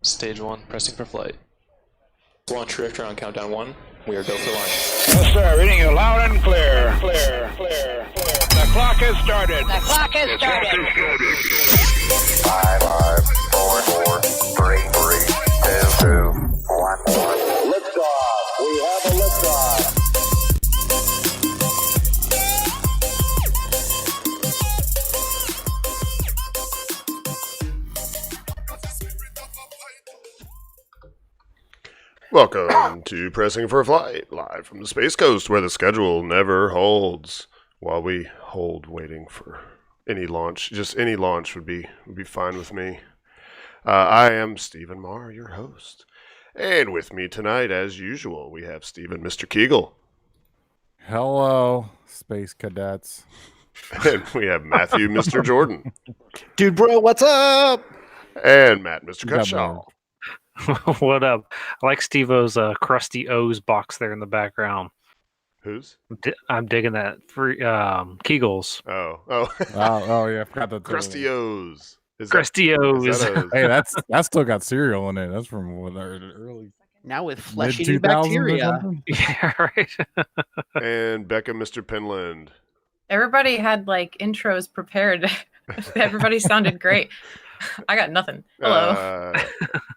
Stage 1, pressing for flight. Launch reactor on countdown 1. We are go for launch. Yes, sir. Reading you loud and clear. Clear. The clock has started. The clock has started. 5, 4, 3, 2, 1. Liftoff. We have a liftoff. Welcome to Pressing for a Flight, live from the Space Coast, where the schedule never holds. While we hold waiting for any launch, just any launch would be fine with me. I am Stephen Marr, your host. And with me tonight, as usual, we have Stephen, Mr. Keagle. Hello, space cadets. And we have Matthew, Mr. Jordan. Dude, bro, what's up? And Matt, Mr. Cutshaw. What up? I like Steve-O's Krusty O's box there in the background. Whose? I'm digging that. For Keagle's. Oh, Yeah, I forgot that. Krusty O's. Krusty O's. Hey, that's still got cereal in it. That's from what, early Now with flesh-eating mid-2000s or bacteria. something? Yeah, right. And Becca, Mr. Penland. Everybody had like intros prepared. Everybody sounded great. I got nothing. Hello.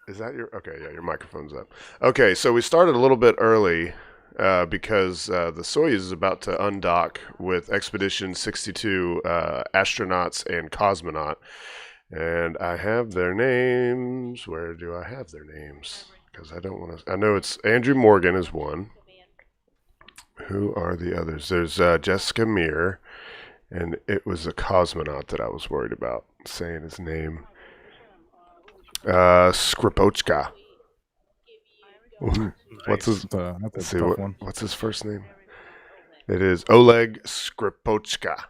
Is that your... Okay, yeah, your microphone's up. Okay, so we started a little bit early because the Soyuz is about to undock with Expedition 62 astronauts and cosmonaut. And I have their names. Where do I have their names? Because I don't want to... I know it's Andrew Morgan is one. Who are the others? There's Jessica Meir. And it was a cosmonaut that I was worried about saying his name. Skripochka. What's his? Let's see, what's his first name? It is Oleg Skripochka.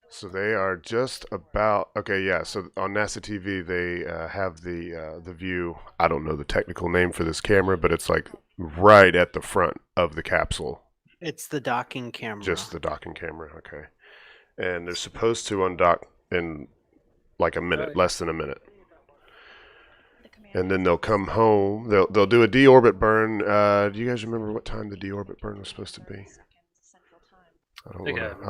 So they are just about okay. Yeah. So on NASA TV, they have the view. I don't know the technical name for this camera, but it's like right at the front of the capsule. It's the docking camera. Just the docking camera. Okay. And they're supposed to undock in like a minute, less than a minute. And then they'll come home. They'll do a deorbit burn. Do you guys remember what time the deorbit burn was supposed to be? I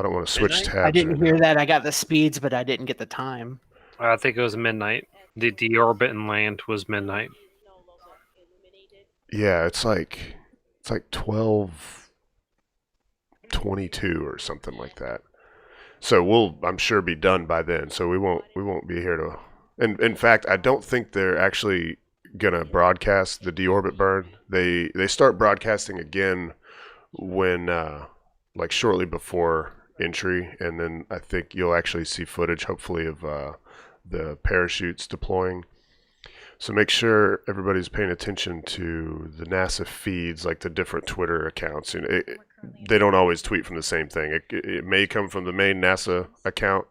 don't want to switch tabs. I didn't hear that. I got the speeds, but I didn't get the time. I think it was midnight. The deorbit and land was midnight. Yeah, it's like 12:22 or something like that. So we'll, I'm sure, be done by then. So we won't be here to. And in fact, I don't think they're actually gonna broadcast the deorbit burn. They start broadcasting again when like shortly before entry, and then I think you'll actually see footage, hopefully, of the parachutes deploying. So make sure everybody's paying attention to the NASA feeds, like the different Twitter accounts. You know, they don't always tweet from the same thing. It may come from the main NASA account.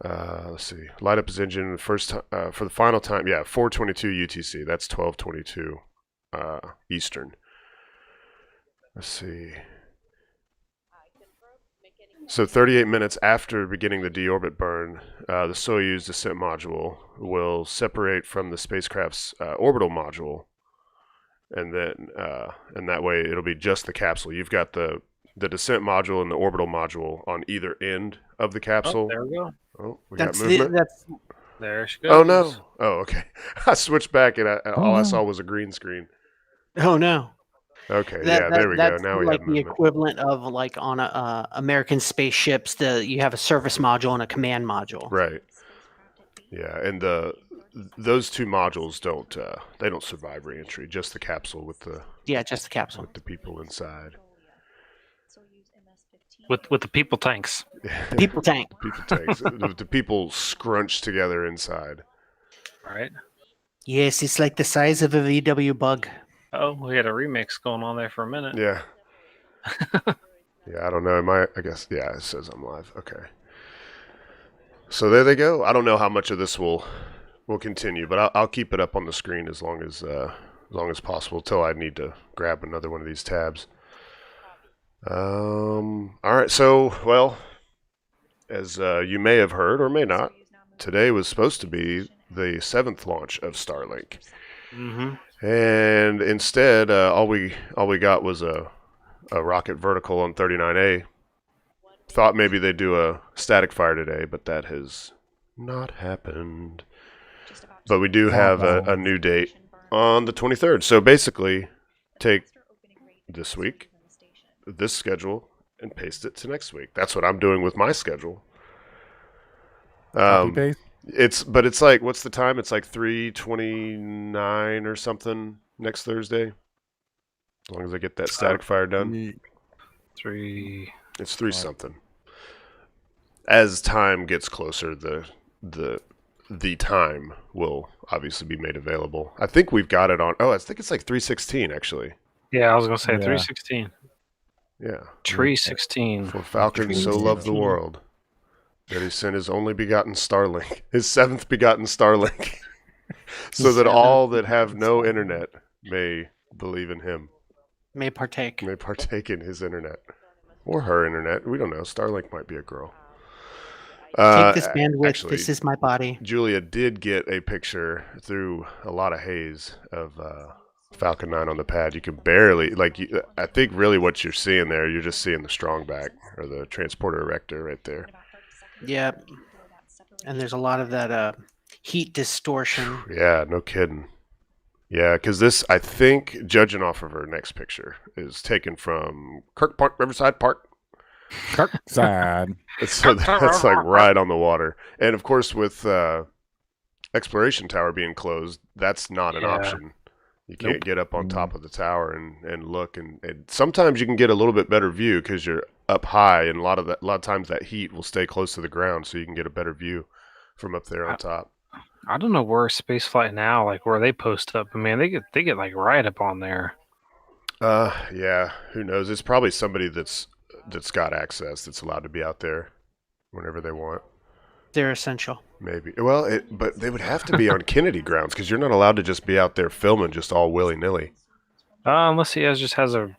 Let's see. Light up his engine for the final time. Yeah, 4:22 UTC. That's 12:22 Eastern. Let's see. So 38 minutes after beginning the deorbit burn, the Soyuz descent module will separate from the spacecraft's orbital module, and then and that way it'll be just the capsule. You've got the descent module and the orbital module on either end of the capsule. Oh, there we go. Oh, we got movement. There she goes. Oh no! Oh, okay. I switched back and all I saw was a green screen. Oh no! Okay, there we go. Now we like have the movement. equivalent of like on American spaceships. You have a service module and a command module. Right. Yeah, and those two modules don't survive reentry. Just the capsule with the just the capsule with the people inside. With the people tanks. People tank. People tanks. The people scrunched together inside. All right. Yes, it's like the size of a VW bug. Oh, we had a remix going on there for a minute. Yeah. Yeah, I don't know. I guess, yeah, it says I'm live. Okay. So there they go. I don't know how much of this will continue, but I'll keep it up on the screen as long as possible till I need to grab another one of these tabs. All right. So, well, as you may have heard or may not, today was supposed to be the 7th launch of Starlink. Mm-hmm. And instead, all we got was a rocket vertical on 39A. Thought maybe they'd do a static fire today, but that has not happened. But we do have a new date on the 23rd. So basically, take this week, this schedule, and paste it to next week. That's what I'm doing with my schedule. Copy paste. It's like, what's the time? It's like 3:29 or something next Thursday. As long as I get that static fire done. 3. It's 3 something. As time gets closer, the time will obviously be made available. I think we've got it on. Oh, I think it's like 3:16 actually. Yeah, I was gonna say Yeah. 3:16. Yeah. Tree 16. For Falcon so loved the world that he sent his only begotten Starlink, his 7th begotten Starlink, so that all that have no internet may believe in him, May partake. may partake in his internet or her internet. We don't know. Starlink might be a girl. Take this bandwidth. Actually, This is my body. Julia did get a picture through a lot of haze of Falcon 9 on the pad. You can barely, I think really what you're seeing there, you're just seeing the strong back or the transporter erector right there. Yep. And there's a lot of that heat distortion. Yeah, no kidding. Yeah, because this, I think, judging off of her next picture, is taken from Kirk Park, Riverside Park. Kirkside. So that's like right on the water. And of course, with Exploration Tower being closed, that's not an option. You can't get up on top of the tower and look. And sometimes you can get a little bit better view because you're up high, and a lot of times that heat will stay close to the ground, so you can get a better view from up there on top. I don't know where Spaceflight Now, like where they post up. But man, they get like right up on there. Yeah, who knows? It's probably somebody that's got access, that's allowed to be out there whenever they want. They're essential. Maybe. Well, but they would have to be on Kennedy grounds because you're not allowed to just be out there filming just all willy-nilly. Unless he just has a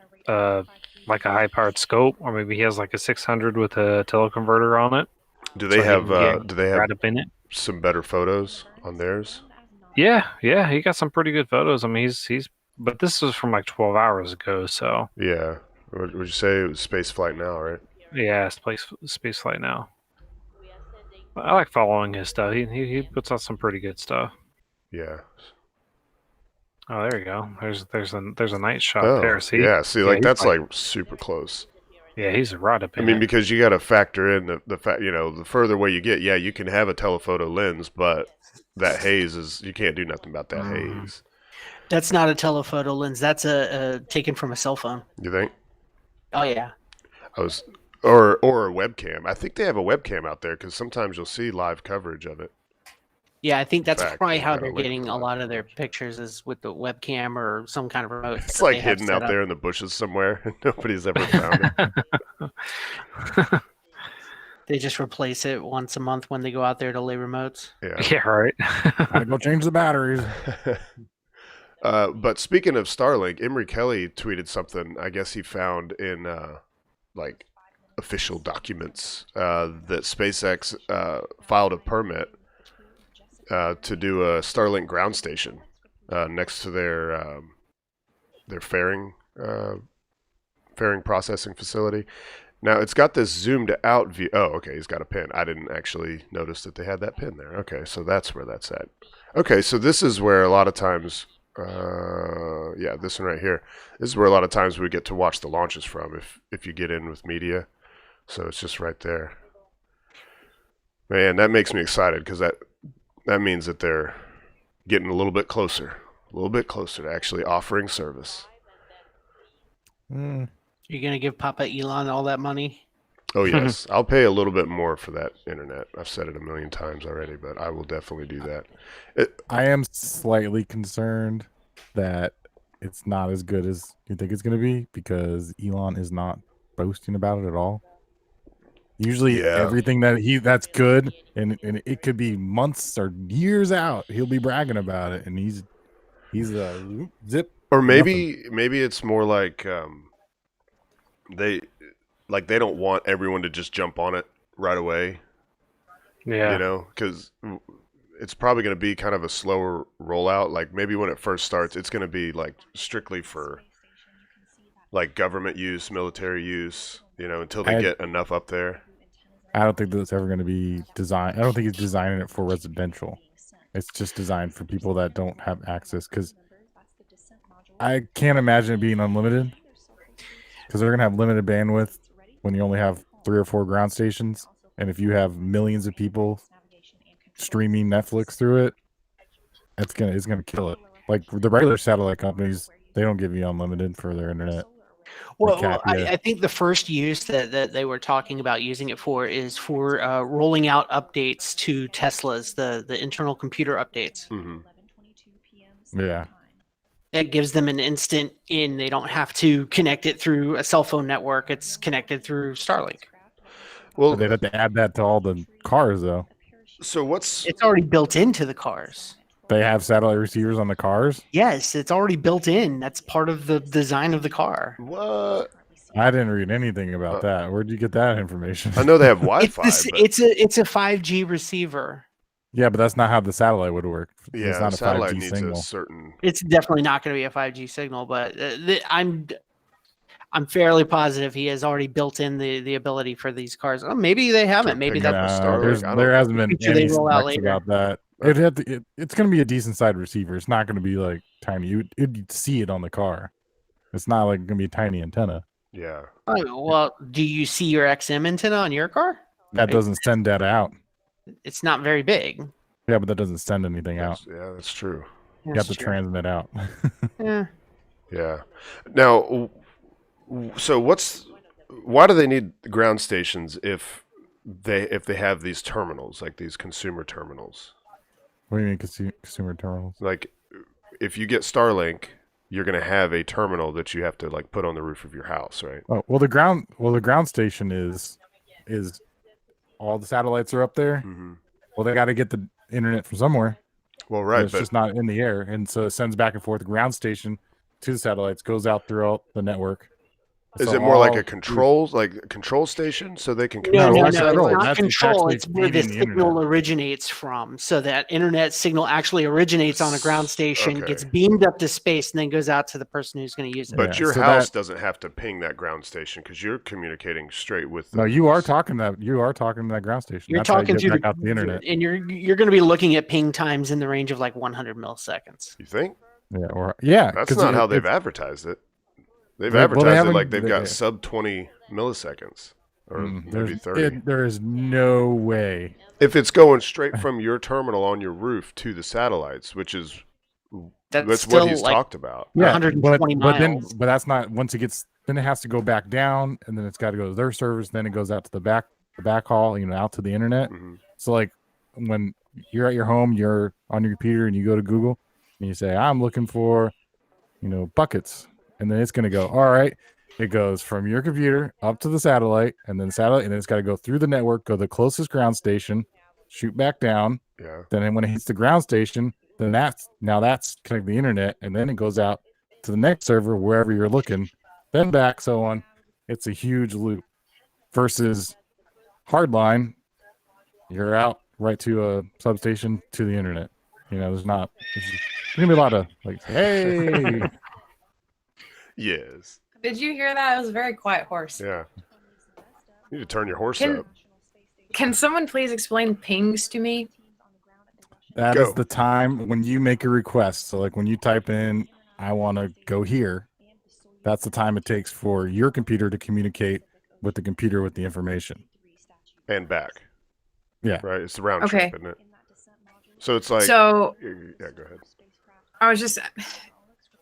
like a high-powered scope, or maybe he has like a 600 with a teleconverter on it. Do they have right up in it? Some better photos on theirs? Yeah, he got some pretty good photos. I mean, he's but this was from like 12 hours ago, so Yeah. Would you say it was Spaceflight Now, right? yeah, Spaceflight Now. I like following his stuff. He puts out some pretty good stuff. Yeah. Oh, there you go. There's a nice shot there. See? Yeah. See, that's like super close. Yeah, he's right up in I mean, it. because you got to factor in the fact, the further away you get, yeah, you can have a telephoto lens, but that haze you can't do nothing about that haze. That's not a telephoto lens. That's a taken from a cell phone. You think? Oh yeah. Or a webcam. I think they have a webcam out there because sometimes you'll see live coverage of it. Yeah, I think that's fact, probably we've how got a they're link getting for a that. lot of their pictures is with the webcam or some kind of remote. It's that like they have hidden set out up. there in the bushes somewhere, and nobody's ever found it. They just replace it once a month when they go out there to lay remotes. Yeah. Yeah, right. Gotta go change the batteries. But speaking of Starlink, Emery Kelly tweeted something. I guess he found in official documents that SpaceX filed a permit to do a Starlink ground station next to their fairing processing facility. Now it's got this zoomed out view. Oh, okay, he's got a pin. I didn't actually notice that they had that pin there. Okay, so that's where that's at. Okay, so this is where a lot of times, this one right here. This is where a lot of times we get to watch the launches from if you get in with media. So it's just right there. Man, that makes me excited because that means that they're getting a little bit closer to actually offering service. You're gonna give Papa Elon all that money? Oh yes, I'll pay a little bit more for that internet. I've said it a million times already, but I will definitely do that. I am slightly concerned that it's not as good as you think it's going to be because Elon is not boasting about it at all. Usually, everything that's good, and it could be months or years out, he'll be bragging about it, and he's zip. Or maybe it's more like they don't want everyone to just jump on it right away. Yeah. You know, because it's probably going to be kind of a slower rollout. Like maybe when it first starts, it's going to be like strictly for like government use, military use, you know, until they get enough up there. I don't think that's ever going to be designed. I don't think he's designing it for residential. It's just designed for people that don't have access, because I can't imagine it being unlimited, because they're going to have limited bandwidth when you only have 3 or 4 ground stations. And if you have millions of people streaming Netflix through it, it's gonna kill it. Like the regular satellite companies, they don't give you unlimited for their internet. Well, I think the first use that they were talking about using it for is for rolling out updates to Tesla's, the internal computer updates. Mm-hmm. Yeah. It gives them an instant in. They don't have to connect it through a cell phone network. It's connected through Starlink. Well, they'd have to add that to all the cars, though. So it's already built into the cars. They have satellite receivers on the cars? Yes, it's already built in. That's part of the design of the car. What? I didn't read anything about that. Where'd you get that information? I know they have Wi-Fi. It's a 5G receiver. Yeah, but that's not how the satellite would work. Yeah, it's not a satellite 5G needs signal. a certain. It's definitely not going to be a 5G signal, but I'm fairly positive he has already built in the ability for these cars. Oh, maybe they haven't. Maybe that's there hasn't been any they roll out specs later. about that. It's going to be a decent sized receiver. It's not going to be like tiny. You'd see it on the car. It's not like going to be a tiny antenna. Yeah. Oh, well, do you see your XM antenna on your car? That doesn't send data out. It's not very big. Yeah, but that doesn't send anything out. Yeah, that's true. You have to transmit out. Yeah. Yeah. Now, so why do they need ground stations if they have these terminals, like these consumer terminals? What do you mean consumer terminals? Like if you get Starlink, you're going to have a terminal that you have to like put on the roof of your house, right? Oh, well the ground station is all the satellites are up there. Mm-hmm. Well, they got to get the internet from somewhere. Well, right, it's just not in the air, and so it sends back and forth. The ground station to the satellites goes out throughout the network. Is it more like a control station so they can control? No, that's it's control. not That's control. actually It's where the feeding the signal internet. originates from. So that internet signal actually originates on a ground station, Okay. gets beamed up to space, and then goes out to the person who's going to use it. But Yeah, your so house doesn't have to ping that ground station because you're communicating straight with. No, you are talking to that ground station. You're That's how you talking get through back out the internet. and you're going to be looking at ping times in the range of like 100 milliseconds. You think? Yeah, That's not how they've advertised it. They've advertised it like they've got sub 20 milliseconds or maybe 30. There is no way. If it's going straight from your terminal on your roof to the satellites, which is that's what still he's like talked about. Yeah, 120 miles. But that's not once it gets. Then it has to go back down, and then it's got to go to their servers. Then it goes out to the backhaul, out to the internet. Mm-hmm. So like when you're at your home, you're on your computer, and you go to Google, and you say, "I'm looking for, buckets," and then it's going to go. All right, it goes from your computer up to the satellite, and then it's got to go through the network, go to the closest ground station, shoot back down. Yeah. Then when it hits the ground station, then that's connected to the internet, and then it goes out to the next server wherever you're looking, then back, so on. It's a huge loop. Versus hardline, you're out right to a substation to the internet. There's gonna be a lot of like, hey. Yes. Did you hear that? It was a very quiet horse. Yeah. You need to turn your horse up. Can someone please explain pings to me? That is the time when you make a request. So like when you type in, I want to go here, that's the time it takes for your computer to communicate with the computer with the information. And back. Yeah. Right? It's the round Okay. trip, isn't it? So it's like... So yeah, go ahead. I was just...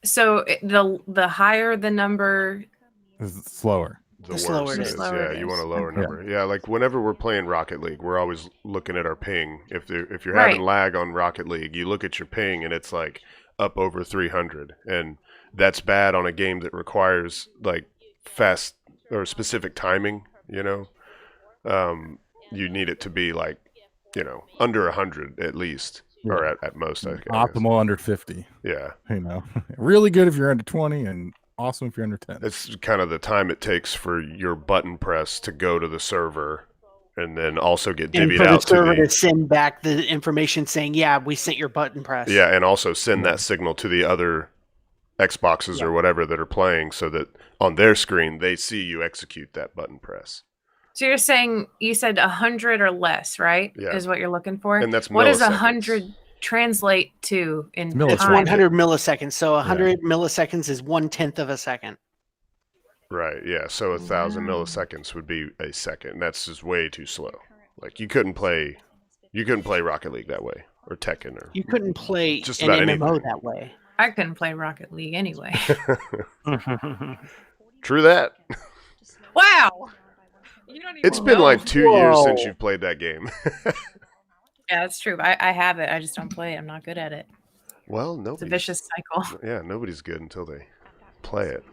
So the higher the number... It's slower. The slower worse it it is. is. Slower Yeah, it you is. want a lower Okay. number. Yeah, like whenever we're playing Rocket League, we're always looking at our ping. If you're Right. having lag on Rocket League, you look at your ping and it's like up over 300, and that's bad on a game that requires like fast or specific timing. You need it to be like under 100 at least, or at most. I guess. Optimal under 50. Yeah. Really good if you're under 20 and awesome if you're under 10. It's kind of the time it takes for your button press to go to the server and then also get And divvied for the out to server the to send back the information saying, "Yeah, we sent your button press." yeah, and also send that signal to the other Xboxes or whatever that are playing, so that on their screen they see you execute that button press. So you're saying you said 100 or less, right? Yeah. Is what you're looking for. And that's what does milliseconds. 100 translate to in It's time? 100 milliseconds. So 100 milliseconds is 1/10 of a second. Right. Yeah. So 1,000 milliseconds would be a second. That's just way too slow. Like you couldn't play Rocket League that way, or Tekken, or You couldn't play just an about MMO anything. that way. I couldn't play Rocket League anyway. True that. Wow. You don't even It's been know. like 2 years since you've played that game. Yeah, that's true. I have it. I just don't play it. I'm not good at it. Well, It's a nobody. vicious cycle. Yeah, nobody's good until they play it.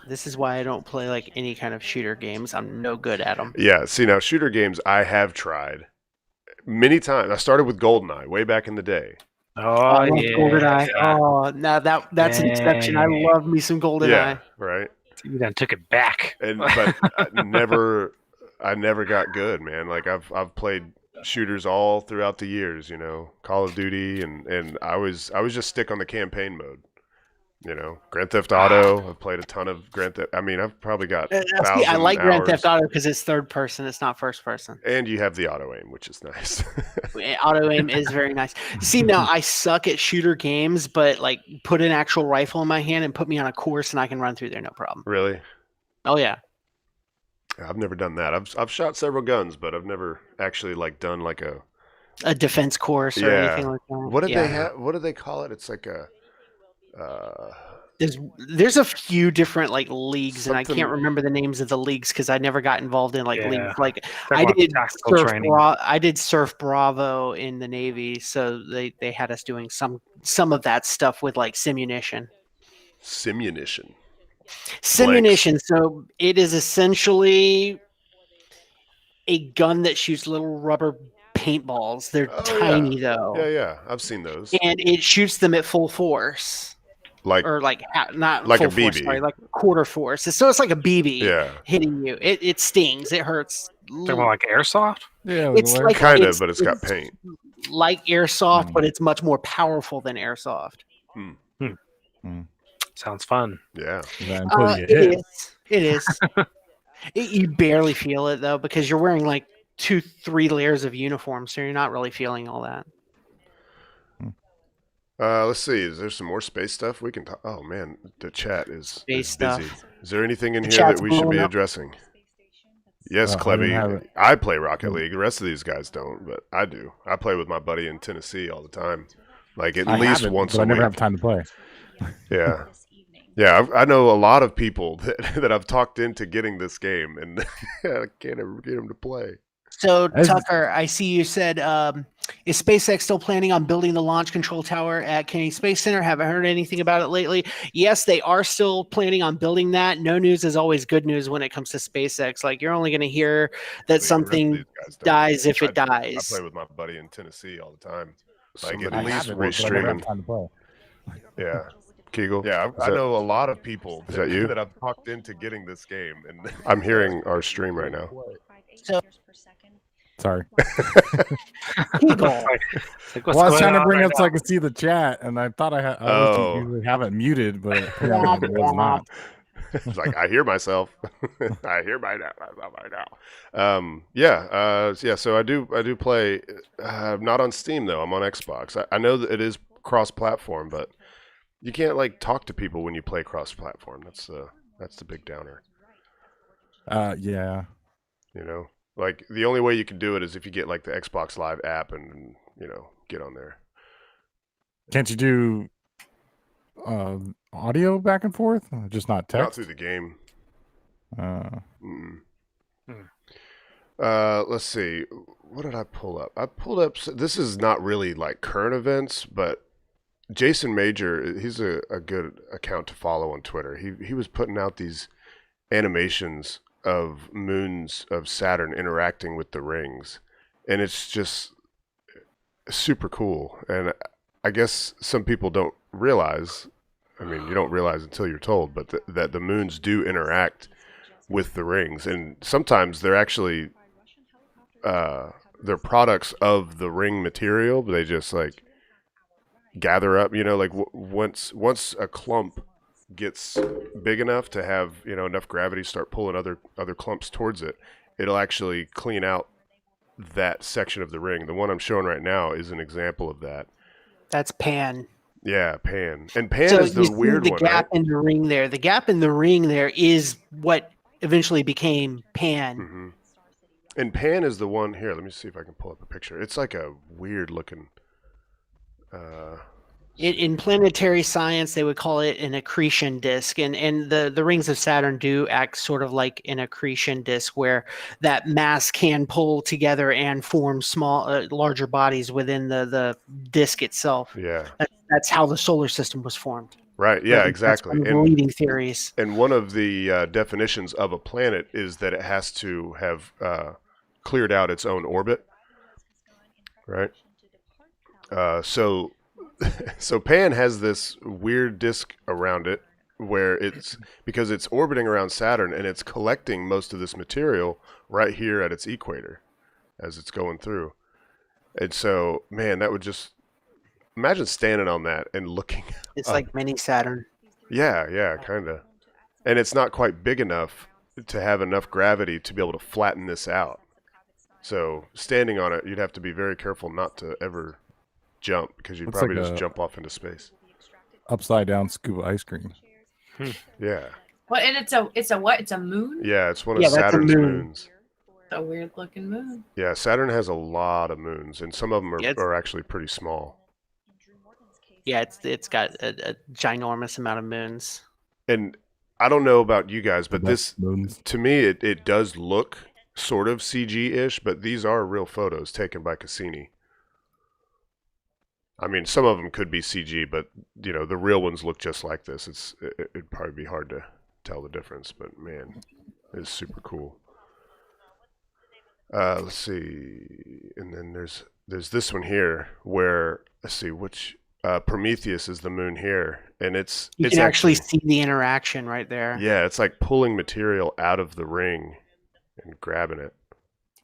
This is why I don't play like any kind of shooter games. I'm no good at them. Yeah. See, now shooter games I have tried many times. I started with GoldenEye way back in the day. Oh, love yeah. GoldenEye. Oh, now that's an exception. I Dang. love me some GoldenEye. Yeah. Right. You done took it back. And but I never got good, man. Like I've played shooters all throughout the years, you know, Call of Duty, and I was just stick on the campaign mode. You know, Grand Theft Auto. I've played a ton of Grand Theft. I mean, I've probably got See, 1,000 I like Grand hours. Theft Auto because it's third person. It's not first person. And you have the auto aim, which is nice. Auto aim is very nice. See, now I suck at shooter games, but like put an actual rifle in my hand and put me on a course, and I can run through there no problem. Really? Oh yeah. I've never done that. I've shot several guns, but I've never actually like done like a defense course or anything like that. What did they have? What do they call it? It's like a there's a few different like leagues, and I Something- can't remember the names of the leagues because I never got involved in like Yeah. leagues. Like Talk I about did tactical surf training. I did Surf Bravo in the Navy, so they had us doing some of that stuff with like simunition. simunition. Simunition. So it is essentially a gun that shoots little rubber paintballs. They're Oh, tiny though, Yeah. I've seen those. and it shoots them at full force. Like Or like not Like a full force, BB. sorry, like quarter force. So it's like a BB yeah, hitting you. It stings. It hurts. Talking about like airsoft? Yeah, It's the like kind of, but it's got paint. like airsoft, but it's much more powerful than airsoft. Sounds fun. Yeah. until you It get hit. is. It is. You barely feel it though because you're wearing like 2-3 layers of uniform, so you're not really feeling all that. Let's see. Is there some more space stuff we can talk? Oh man, the chat is Space busy. stuff. Is there anything in The here chat's that we should be blowing up. addressing? Yes, I didn't have Clevy. it. I play Rocket League. The rest of these guys don't, but I do. I play with my buddy in Tennessee all the time, like at I least have it, once but a I never week. have time to play. Yeah. Yeah, I know a lot of people that I've talked into getting this game, and I can't ever get them to play. So As- Tucker, I see you said, is SpaceX still planning on building the launch control tower at Kennedy Space Center? Haven't heard anything about it lately. Yes, they are still planning on building that. No news is always good news when it comes to SpaceX. Like you're only going to hear that The rest of something these guys don't. dies if it I dies. play with my buddy in Tennessee all the time. Like I at have least it, but I never have restreaming. time to play. Yeah. Keagle? Yeah, I know a lot of people that I've talked into getting this game, and I'm hearing our stream right now. So Sorry. Keagle, Like, Well, I was going trying to on bring right up so I now? could see the chat, and I thought I Oh. usually have it muted, but apparently it was not. It's like I hear myself. I hear myself right now. Yeah. So I do play. Not on Steam though. I'm on Xbox. I know that it is cross-platform, but you can't like talk to people when you play cross-platform. That's the big downer. Yeah. You know, like the only way you can do it is if you get like the Xbox Live app and get on there. Can't you do audio back and forth? Just not Not text? through the game. Mm. Let's see. What did I pull up? I pulled up. This is not really like current events, but Jason Major, he's a good account to follow on Twitter. He was putting out these animations of moons of Saturn interacting with the rings, and it's just super cool. And I guess some people don't realize. I mean, you don't realize until you're told, but that the moons do interact with the rings, and sometimes they're actually they're products of the ring material, but they just like gather up. You know, like once a clump gets big enough to have, you know, enough gravity start pulling other clumps towards it, it'll actually clean out that section of the ring. The one I'm showing right now is an example of that. That's pan. Yeah, pan. And pan So is the you see weird the one, gap right? in the ring there. The gap in the ring there is what eventually became pan. Mm-hmm. And pan is the one here. Let me see if I can pull up a picture. It's like a weird looking. In planetary science, they would call it an accretion disk, and the rings of Saturn do act sort of like an accretion disk, where that mass can pull together and form larger bodies within the disk itself. Yeah. That's how the solar system was formed. Right. Yeah. That's Exactly. one of the leading theories. And one of the definitions of a planet is that it has to have cleared out its own orbit. Right. So Pan has this weird disk around it where because it's orbiting around Saturn and it's collecting most of this material right here at its equator as it's going through. And so, man, that would just imagine standing on that and looking. It's like mini Saturn. Yeah, kind of. And it's not quite big enough to have enough gravity to be able to flatten this out. So standing on it, you'd have to be very careful not to ever jump, because you'd probably just jump off into space. Upside down scuba ice cream. Yeah. Well, and it's a what? It's a moon. Yeah, it's one of Yeah, that's a Saturn's moon. moons. A weird looking moon. Yeah, Saturn has a lot of moons, and some of them Yeah, are actually pretty small. Yeah, it's got a ginormous amount of moons. And I don't know about you guys, but this, Moons. to me, it does look sort of CG-ish, but these are real photos taken by Cassini. I mean, some of them could be CG, but, you know, the real ones look just like this. It'd probably be hard to tell the difference, but, man, it's super cool. Let's see. And then there's this one here where, let's see, which... Prometheus is the moon here, and it's You can actually see the interaction right there. Yeah, it's like pulling material out of the ring and grabbing it.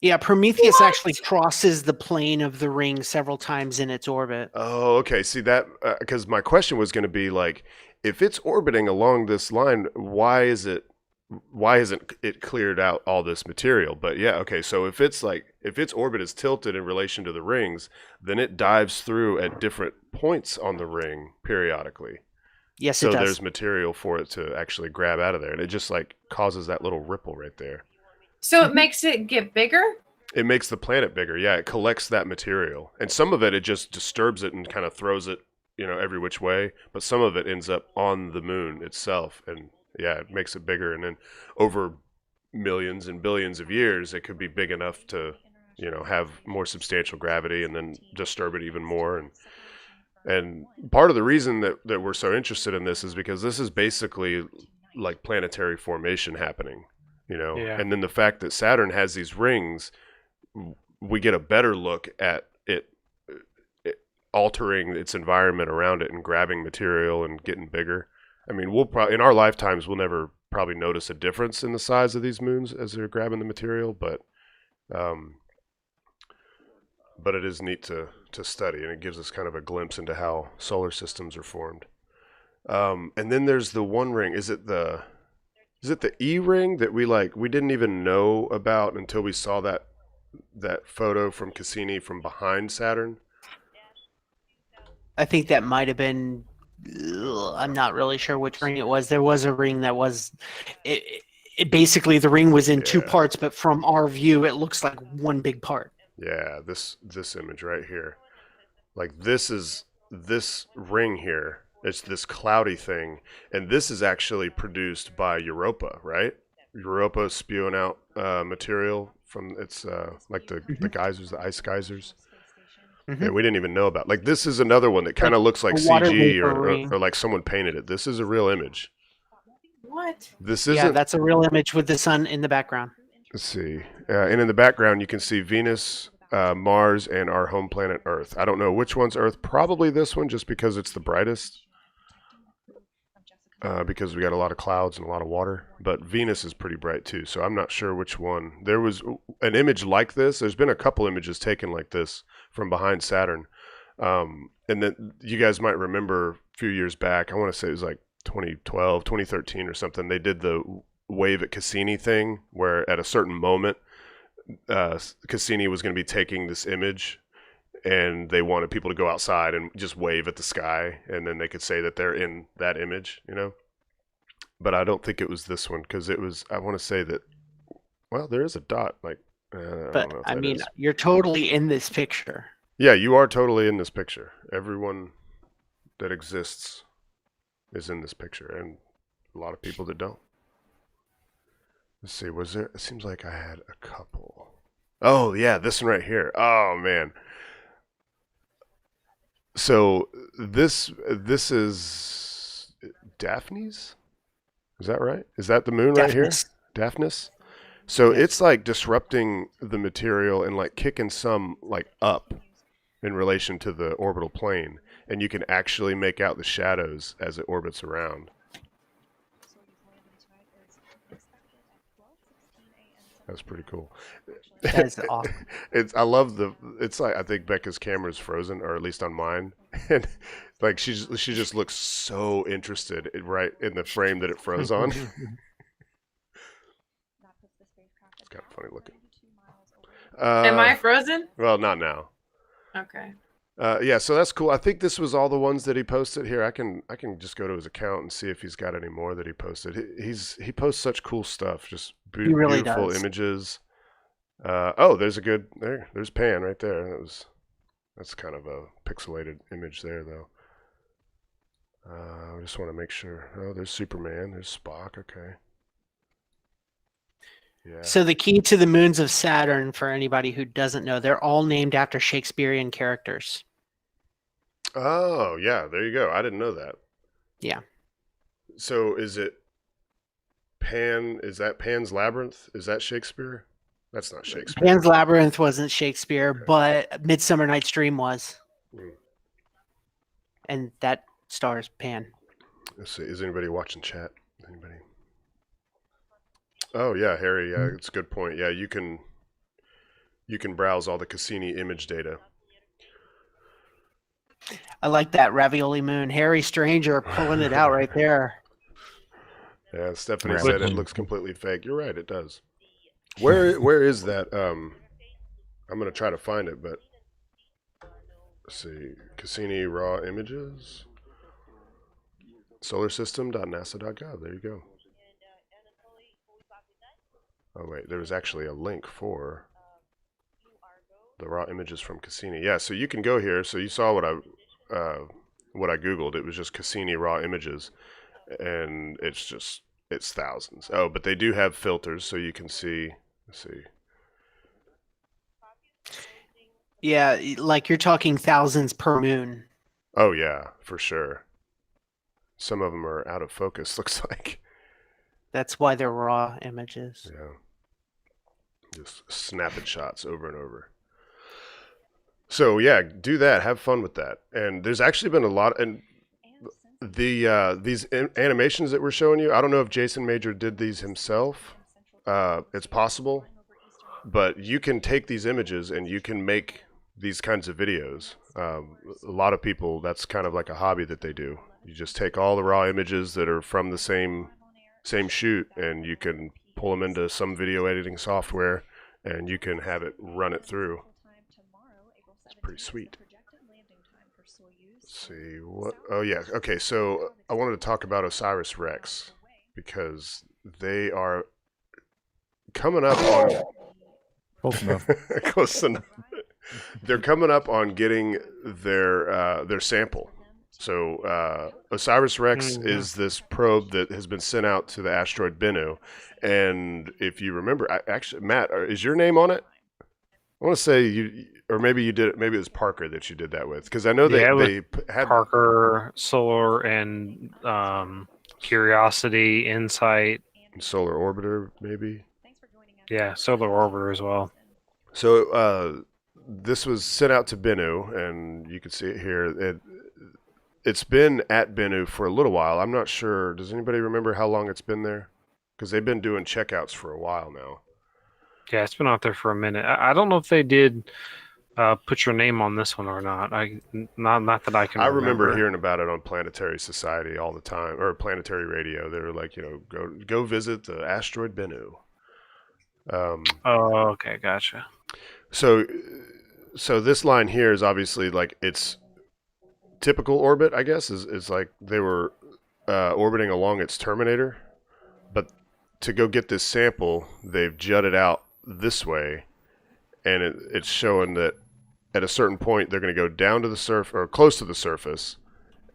Yeah, Prometheus actually crosses the plane of the ring several times in its orbit. Oh, okay. See that, because my question was going to be like, if it's orbiting along this line, why isn't it cleared out all this material? But yeah, okay. So if its orbit is tilted in relation to the rings, then it dives through at different points on the ring periodically. Yes, So it does. there's material for it to actually grab out of there, and it just like causes that little ripple right there. So it makes it get bigger? It makes the planet bigger. Yeah, it collects that material, and some of it just disturbs it and kind of throws it, you know, every which way. But some of it ends up on the moon itself, and yeah, it makes it bigger. And then over millions and billions of years, it could be big enough to, you know, have more substantial gravity and then disturb it even more. And part of the reason that we're so interested in this is because this is basically like planetary formation happening, you know. Yeah. And then the fact that Saturn has these rings, we get a better look at it altering its environment around it and grabbing material and getting bigger. I mean, we'll probably, in our lifetimes, we'll never probably notice a difference in the size of these moons as they're grabbing the material, but it is neat to study, and it gives us kind of a glimpse into how solar systems are formed. And then there's the one ring. Is it the E ring that we didn't even know about until we saw that photo from Cassini from behind Saturn? I think that might have been. I'm not really sure which ring it was. There was a ring that was. It basically, the ring was in two parts, but from our view, it looks like one big part. Yeah, this image right here. Like this ring here. It's this cloudy thing, and this is actually produced by Europa, right? Europa spewing out material from its like the geysers, the ice geysers. Mm-hmm. Yeah, we didn't even know about. Like this is another one that kind of looks like water CG vapor or ring. like someone painted it. This is a real image. What? This Yeah, isn't. that's a real image with the sun in the background. Let's see. And in the background, you can see Venus, Mars, and our home planet Earth. I don't know which one's Earth. Probably this one, just because it's the brightest. because we got a lot of clouds and a lot of water. But Venus is pretty bright too, so I'm not sure which one. There was an image like this. There's been a couple images taken like this from behind Saturn. And then you guys might remember a few years back, I want to say it was like 2012, 2013 or something, they did the wave at Cassini thing where at a certain moment, Cassini was going to be taking this image and they wanted people to go outside and just wave at the sky, and then they could say that they're in that image, you know? But I don't think it was this one, because it was, I want to say that, well, there is a dot, like, I don't But know if I that mean, is. you're totally in this picture. Yeah, you are totally in this picture. Everyone that exists is in this picture, and a lot of people that don't. Let's see, was there, it seems like I had a couple. Oh, yeah, this one right here. Oh, man. So this is Daphne's? Is that right? Is that the moon right here? Daphnis. Daphnis? So Yes. it's like disrupting the material and like kicking some like up in relation to the orbital plane, and you can actually make out the shadows as it orbits around. That's pretty cool. That is awesome. I love it's like, I think Becca's camera's frozen, or at least on mine, and like she just looks so interested right in the frame that it froze on. It's kind of funny looking. Am I frozen? Well, not now. Okay. Yeah, so that's cool. I think this was all the ones that he posted here. I can just go to his account and see if he's got any more that he posted. He posts such cool stuff, just He really beautiful does. images. Oh, there's a good there's Pan right there. That's kind of a pixelated image there though. I just want to make sure. Oh, there's Superman. There's Spock. Okay. Yeah. So the key to the moons of Saturn, for anybody who doesn't know, they're all named after Shakespearean characters. Oh, yeah. There you go. I didn't know that. Yeah. So is it Pan? Is that Pan's Labyrinth? Is that Shakespeare? That's not Shakespeare. Pan's Labyrinth wasn't Shakespeare, but Midsummer Night's Dream was. Mm. And that stars Pan. Let's see. Is anybody watching chat? Anybody? Oh yeah, Harry. Yeah, it's a good point. Yeah, you can browse all the Cassini image data. I like that ravioli moon. Harry Stranger pulling it out right there. Yeah, Stephanie Right. said it looks completely fake. You're right, it does. Where is that? I'm gonna try to find it, but let's see. Cassini raw images. Solarsystem.nasa.gov. There you go. Oh wait, there was actually a link for the raw images from Cassini. Yeah, so you can go here. So you saw what I googled. It was just Cassini raw images, and it's thousands. Oh, but they do have filters, so you can see. Let's see. Yeah, like you're talking thousands per moon. Oh yeah, for sure. Some of them are out of focus. Looks like. That's why they're raw images. Yeah. Just snapping shots over and over. So yeah, do that. Have fun with that. And there's actually been a lot, and these animations that we're showing you. I don't know if Jason Major did these himself. It's possible, but you can take these images and you can make these kinds of videos. A lot of people, that's kind of like a hobby that they do. You just take all the raw images that are from the same shoot, and you can pull them into some video editing software, and you can have it run it through. It's pretty sweet. Let's see what. Oh yeah. Okay. So I wanted to talk about OSIRIS-REx because they are coming up on Close enough. close enough. They're coming up on getting their sample. So OSIRIS-REx is this probe that has been sent out to the asteroid Bennu, and if you remember, actually, Matt, is your name on it? I want to say you, or maybe you did it. Maybe it was Parker that you did that with, because I know they had Parker, Solar, and Curiosity, Insight. Solar Orbiter, maybe. Yeah, Solar Orbiter as well. So this was sent out to Bennu, and you can see it here. it's been at Bennu for a little while. I'm not sure. Does anybody remember how long it's been there? Because they've been doing checkouts for a while now. Yeah, it's been out there for a minute. I don't know if they did put your name on this one or not. Not that I can. I remember hearing about it on Planetary Society all the time, or Planetary Radio. They were like, go visit the asteroid Bennu. Oh, okay, gotcha. So this line here is obviously like its typical orbit, I guess, is like they were orbiting along its terminator, but to go get this sample, they've jutted out this way, and it's showing that at a certain point they're going to go down to the surface or close to the surface,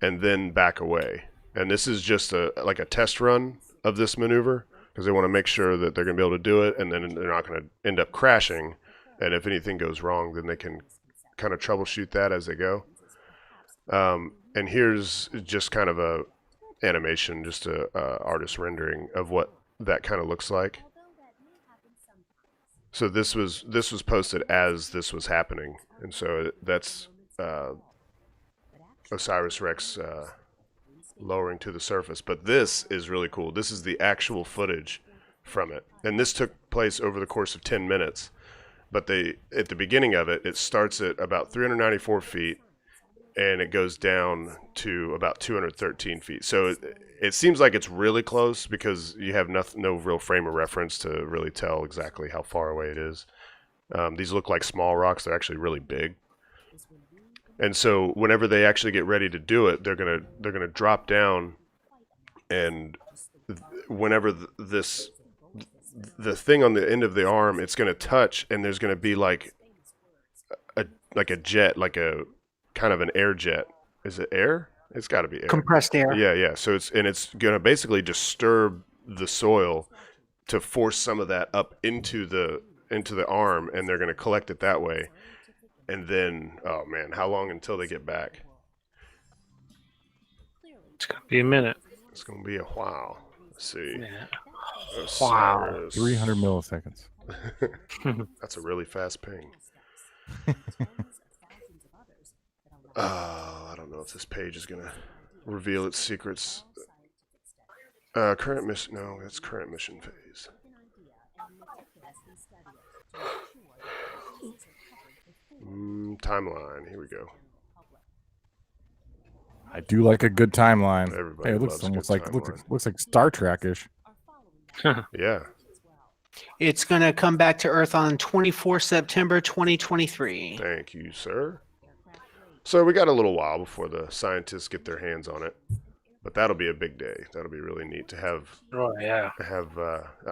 and then back away. And this is just like a test run of this maneuver because they want to make sure that they're going to be able to do it, and then they're not going to end up crashing. And if anything goes wrong, then they can kind of troubleshoot that as they go. And here's just kind of a animation, just a artist rendering of what that kind of looks like. So this was posted as this was happening, and so that's OSIRIS-REx lowering to the surface. But this is really cool. This is the actual footage from it, and this took place over the course of 10 minutes. But at the beginning of it, it starts at about 394 feet, and it goes down to about 213 feet. So it seems like it's really close because you have no real frame of reference to really tell exactly how far away it is. These look like small rocks. They're actually really big. And so whenever they actually get ready to do it, they're gonna drop down, and whenever the thing on the end of the arm, it's going to touch, and there's going to be like a jet, like a kind of an air jet. Is it air? It's got to be air. Compressed air. Yeah. So it's going to basically disturb the soil to force some of that up into the arm, and they're going to collect it that way. And then, oh man, how long until they get back? It's gonna be a minute. It's going to be a while. Let's see. Yeah. Wow. 300 milliseconds. That's a really fast ping. I don't know if this page is going to reveal its secrets. Current mission. No, it's current mission phase. Timeline. Here we go. I do like a good timeline. Everybody Hey, it looks loves a almost good like timeline. looks like Star Trek-ish. Yeah. It's going to come back to Earth on 24 September 2023. Thank you, sir. So we got a little while before the scientists get their hands on it, but that'll be a big day. That'll be really neat to have. Oh yeah.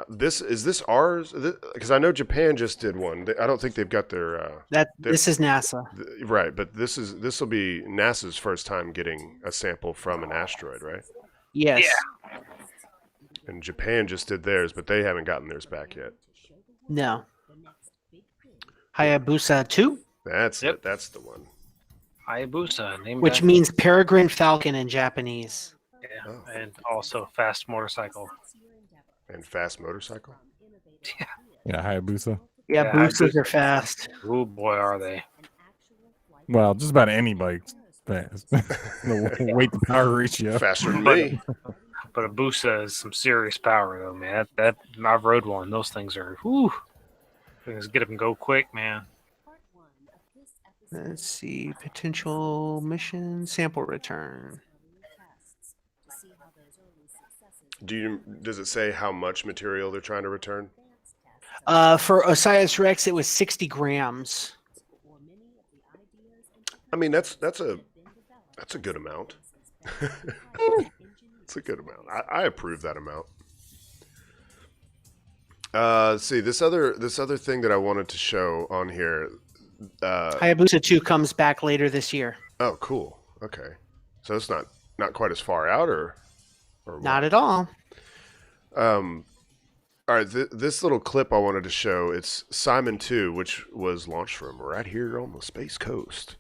This is this ours? Because I know Japan just did one. I don't think they've got their. This is NASA. Right, but this will be NASA's first time getting a sample from an asteroid, right? Yes. Yeah. And Japan just did theirs, but they haven't gotten theirs back yet. No. Hayabusa 2, That's Yep. it. That's the one. Hayabusa, named which after- means peregrine falcon in Japanese. yeah, Oh. and also fast motorcycle. And fast motorcycle. Yeah, Hayabusa. Yeah, Yeah, boosters Hayabusa. are fast. Oh boy, are they! Well, just about any bike's fast. The weight to power ratio. Faster than me. But a Busa is some serious power, though, man. That I've rode one. Those things are, whoo, things get up and go quick, man. Let's see. Potential mission sample return. Does it say how much material they're trying to return? For OSIRIS-REx, it was 60 grams. I mean, that's a good amount. It's a good amount. I approve that amount. Let's see, this other thing that I wanted to show on here. Hayabusa 2 comes back later this year. Oh, cool. Okay, so it's not quite as far out, or what? Not at all. All right, this little clip I wanted to show. It's Simon 2, which was launched from right here on the Space Coast,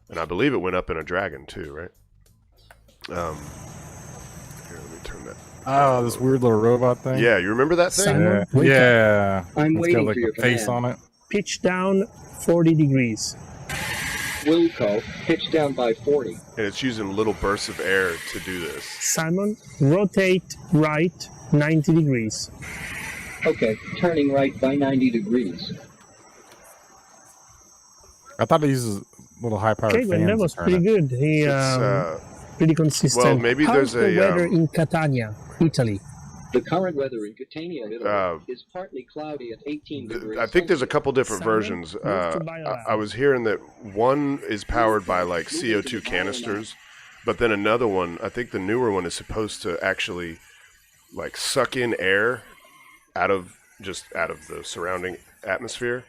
and I believe it went up in a Dragon too, right? Here, let me turn that. Oh, this weird little robot thing. Yeah, you remember that thing? Simon, Yeah. wake up. Yeah. I'm It's waiting got like for your a face command. on it. Pitch down 40 degrees. Wilco, pitch down by 40. And it's using little bursts of air to do this. Simon, rotate right 90 degrees. Okay, turning right by 90 degrees. I thought it uses little high-powered Okay, fans. that was to turn pretty it. good. He pretty consistent. Well, maybe How's there's the a, weather in Catania, Italy? The current weather in Catania, Italy, is partly cloudy at 18 degrees. I think there's a couple different versions. I was hearing that one is powered by like CO2 canisters, but then another one, I think the newer one is supposed to actually like suck in air out of the surrounding atmosphere,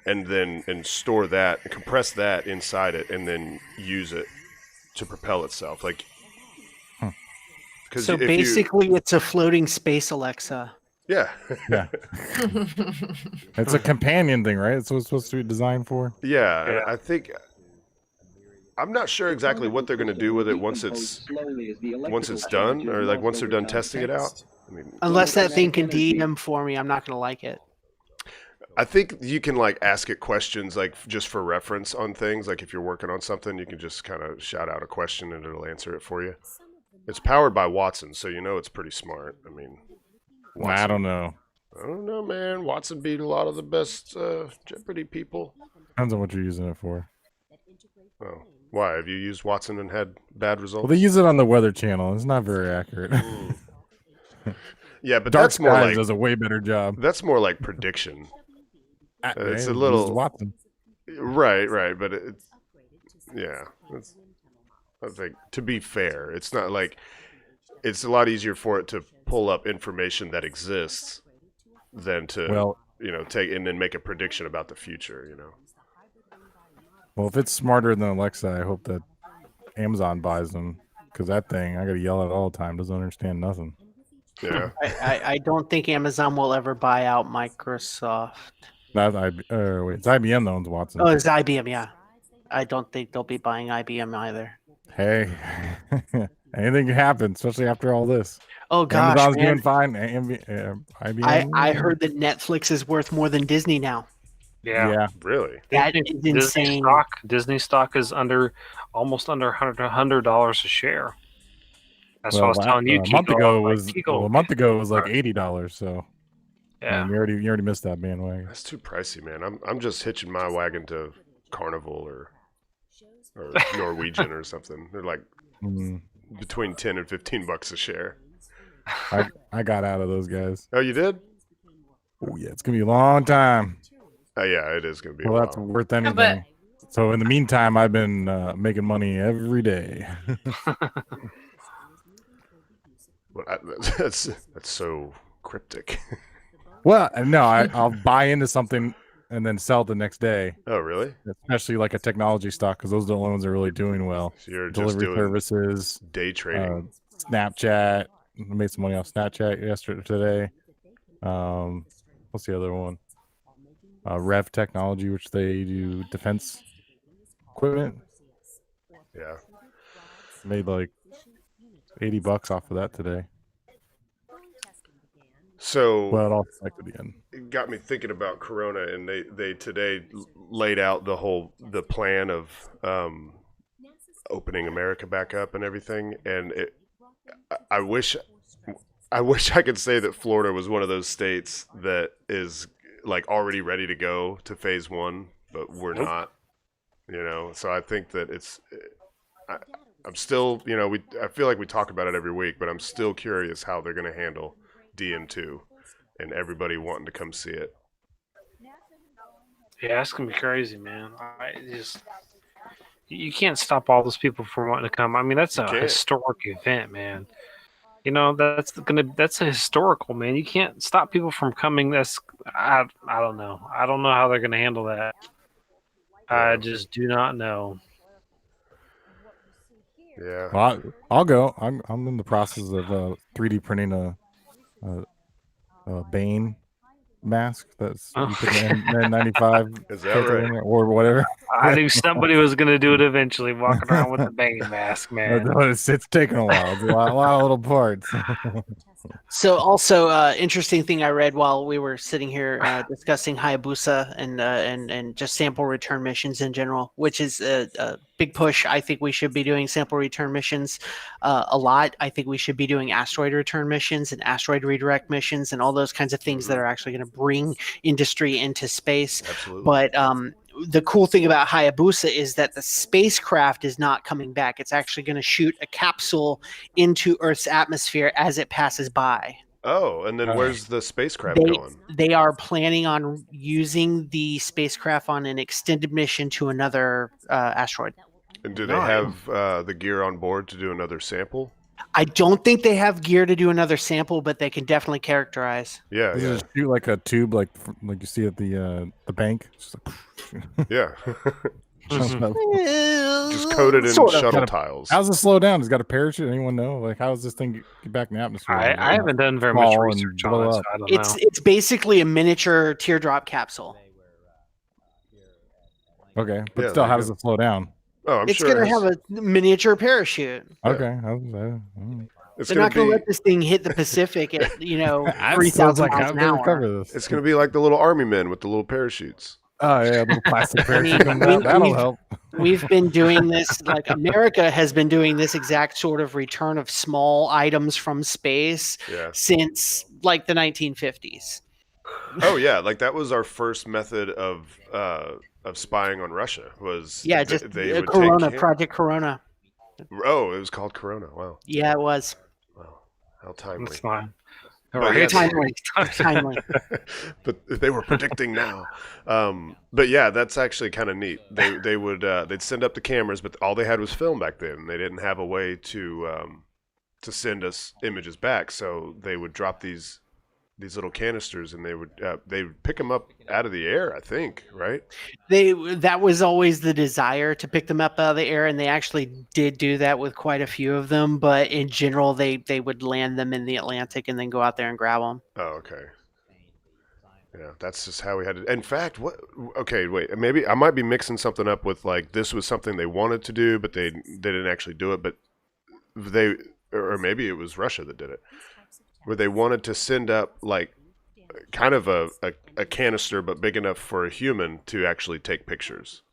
and store that, and compress that inside it, and then use it to propel itself. Like, so basically, it's a floating space Alexa. Yeah. Yeah. It's a companion thing, right? It's what it's supposed to be designed for. Yeah. I think I'm not sure exactly what they're going to do with it once it's done, or like once they're done testing it out. I mean, Unless that thing can DM for me, I'm not going to like it. I think you can like ask it questions like just for reference on things. Like if you're working on something, you can just kind of shout out a question and it'll answer it for you. It's powered by Watson, so you know it's pretty smart. I mean, Watson, I don't know. I don't know, man. Watson beat a lot of the best Jeopardy people. Depends on what you're using it for. Oh, why? Have you used Watson and had bad results? Well, they use it on the Weather Channel. It's not very accurate. Yeah, but Dark that's more Skies like does a way better job. That's more like prediction. It's a It little uses Watson. right, but it's yeah. I think to be fair, it's not like it's a lot easier for it to pull up information that exists than to take and then make a prediction about the future. Well, if it's smarter than Alexa, I hope that Amazon buys them, because that thing I gotta yell at all the time. Doesn't understand nothing. Yeah. I don't think Amazon will ever buy out Microsoft. Not wait, it's IBM that owns Watson. Oh, it's IBM, yeah. I don't think they'll be buying IBM either. Hey, anything can happen, especially after all this. Oh gosh, Amazon's man. doing fine. IBM. I heard that Netflix is worth more than Disney now. Yeah. Really? That is insane. Disney stock is almost under $100 a share. That's what I was telling you. A month ago it was Keagle. like $80. So yeah, you already missed that bandwagon. That's too pricey, man. I'm just hitching my wagon to Carnival or Norwegian or something. They're like between $10 and $15 a share. I got out of those guys. Oh, you did? Oh yeah, it's gonna be a long time. Oh yeah, it is gonna be. Well, that's worth anything. So in the meantime, I've been making money every day. That's so cryptic. Well, no, I'll buy into something and then sell it the next day. Oh, really? Especially like a technology stock, because those are the ones that are really doing well. So you're Delivery just doing services, day trading. Snapchat. I made some money off Snapchat today. What's the other one? Rev Technology, which they do defense equipment. Yeah. Made like $80 off of that today. So well, it all affected the end. It got me thinking about Corona, and they today laid out the plan of opening America back up and everything. And I wish I could say that Florida was one of those states that is like already ready to go to phase 1, but we're not. So I think that I'm still, I feel like we talk about it every week, but I'm still curious how they're going to handle DM2 and everybody wanting to come see it. Yeah, it's gonna be crazy, man. You can't stop all those people from wanting to come. I mean, that's a historic event, man. That's a historical, man. You can't stop people from coming. I don't know. I don't know how they're gonna handle that. I just do not know. Yeah. Well, I'll go. I'm in the process of 3D printing a Bane mask that's you put an N95 Is that right? or whatever. I knew somebody was going to do it eventually, walking around with a Bane mask, man. It's taking a while. It's a lot of little parts. So also, interesting thing I read while we were sitting here discussing Hayabusa and just sample return missions in general, which is a big push. I think we should be doing sample return missions a lot. I think we should be doing asteroid return missions and asteroid redirect missions and all those kinds of things that are actually going to bring industry into space. Absolutely. But the cool thing about Hayabusa is that the spacecraft is not coming back. It's actually going to shoot a capsule into Earth's atmosphere as it passes by. Oh, and then where's the spacecraft going? They are planning on using the spacecraft on an extended mission to another asteroid. And do they have the gear on board to do another sample? I don't think they have gear to do another sample, but they can definitely characterize. Yeah, Does it just shoot like a tube, like you see at the bank? Just like, yeah. just coated in shuttle tiles. How's it slow down? Has it got a parachute? Anyone know? Like, how does this thing get back in the atmosphere? I haven't done very much research on it, so I don't know. It's basically a miniature teardrop capsule. Okay, but still, how does it slow down? Oh, I'm it's sure going to have a miniature parachute. Okay. They're not going to let this thing hit the Pacific at 3,000 miles an hour. It's going to be like the little army men with the little parachutes. Oh yeah, little plastic parachute. That'll help. We've been doing this, like America has been doing this exact sort of return of small items from space since like the 1950s. Oh yeah, like that was our first method of spying on Russia. Was they would Corona, Project Corona. Oh, it was called Corona. Wow. Yeah, it was. Wow, how timely. That's fine. Timely. But they were predicting now. But yeah, that's actually kind of neat. They would they'd send up the cameras, but all they had was film back then. They didn't have a way to send us images back, so they would drop these little canisters, and they would pick them up out of the air, I think, right? That was always the desire, to pick them up out of the air, and they actually did do that with quite a few of them. But in general, they would land them in the Atlantic and then go out there and grab them. Oh, okay. Yeah, that's just how we had it. In fact, okay, wait, maybe I might be mixing something up with, like, this was something they wanted to do, but they didn't actually do it. But or maybe it was Russia that did it, where they wanted to send up like kind of a canister, but big enough for a human to actually take pictures.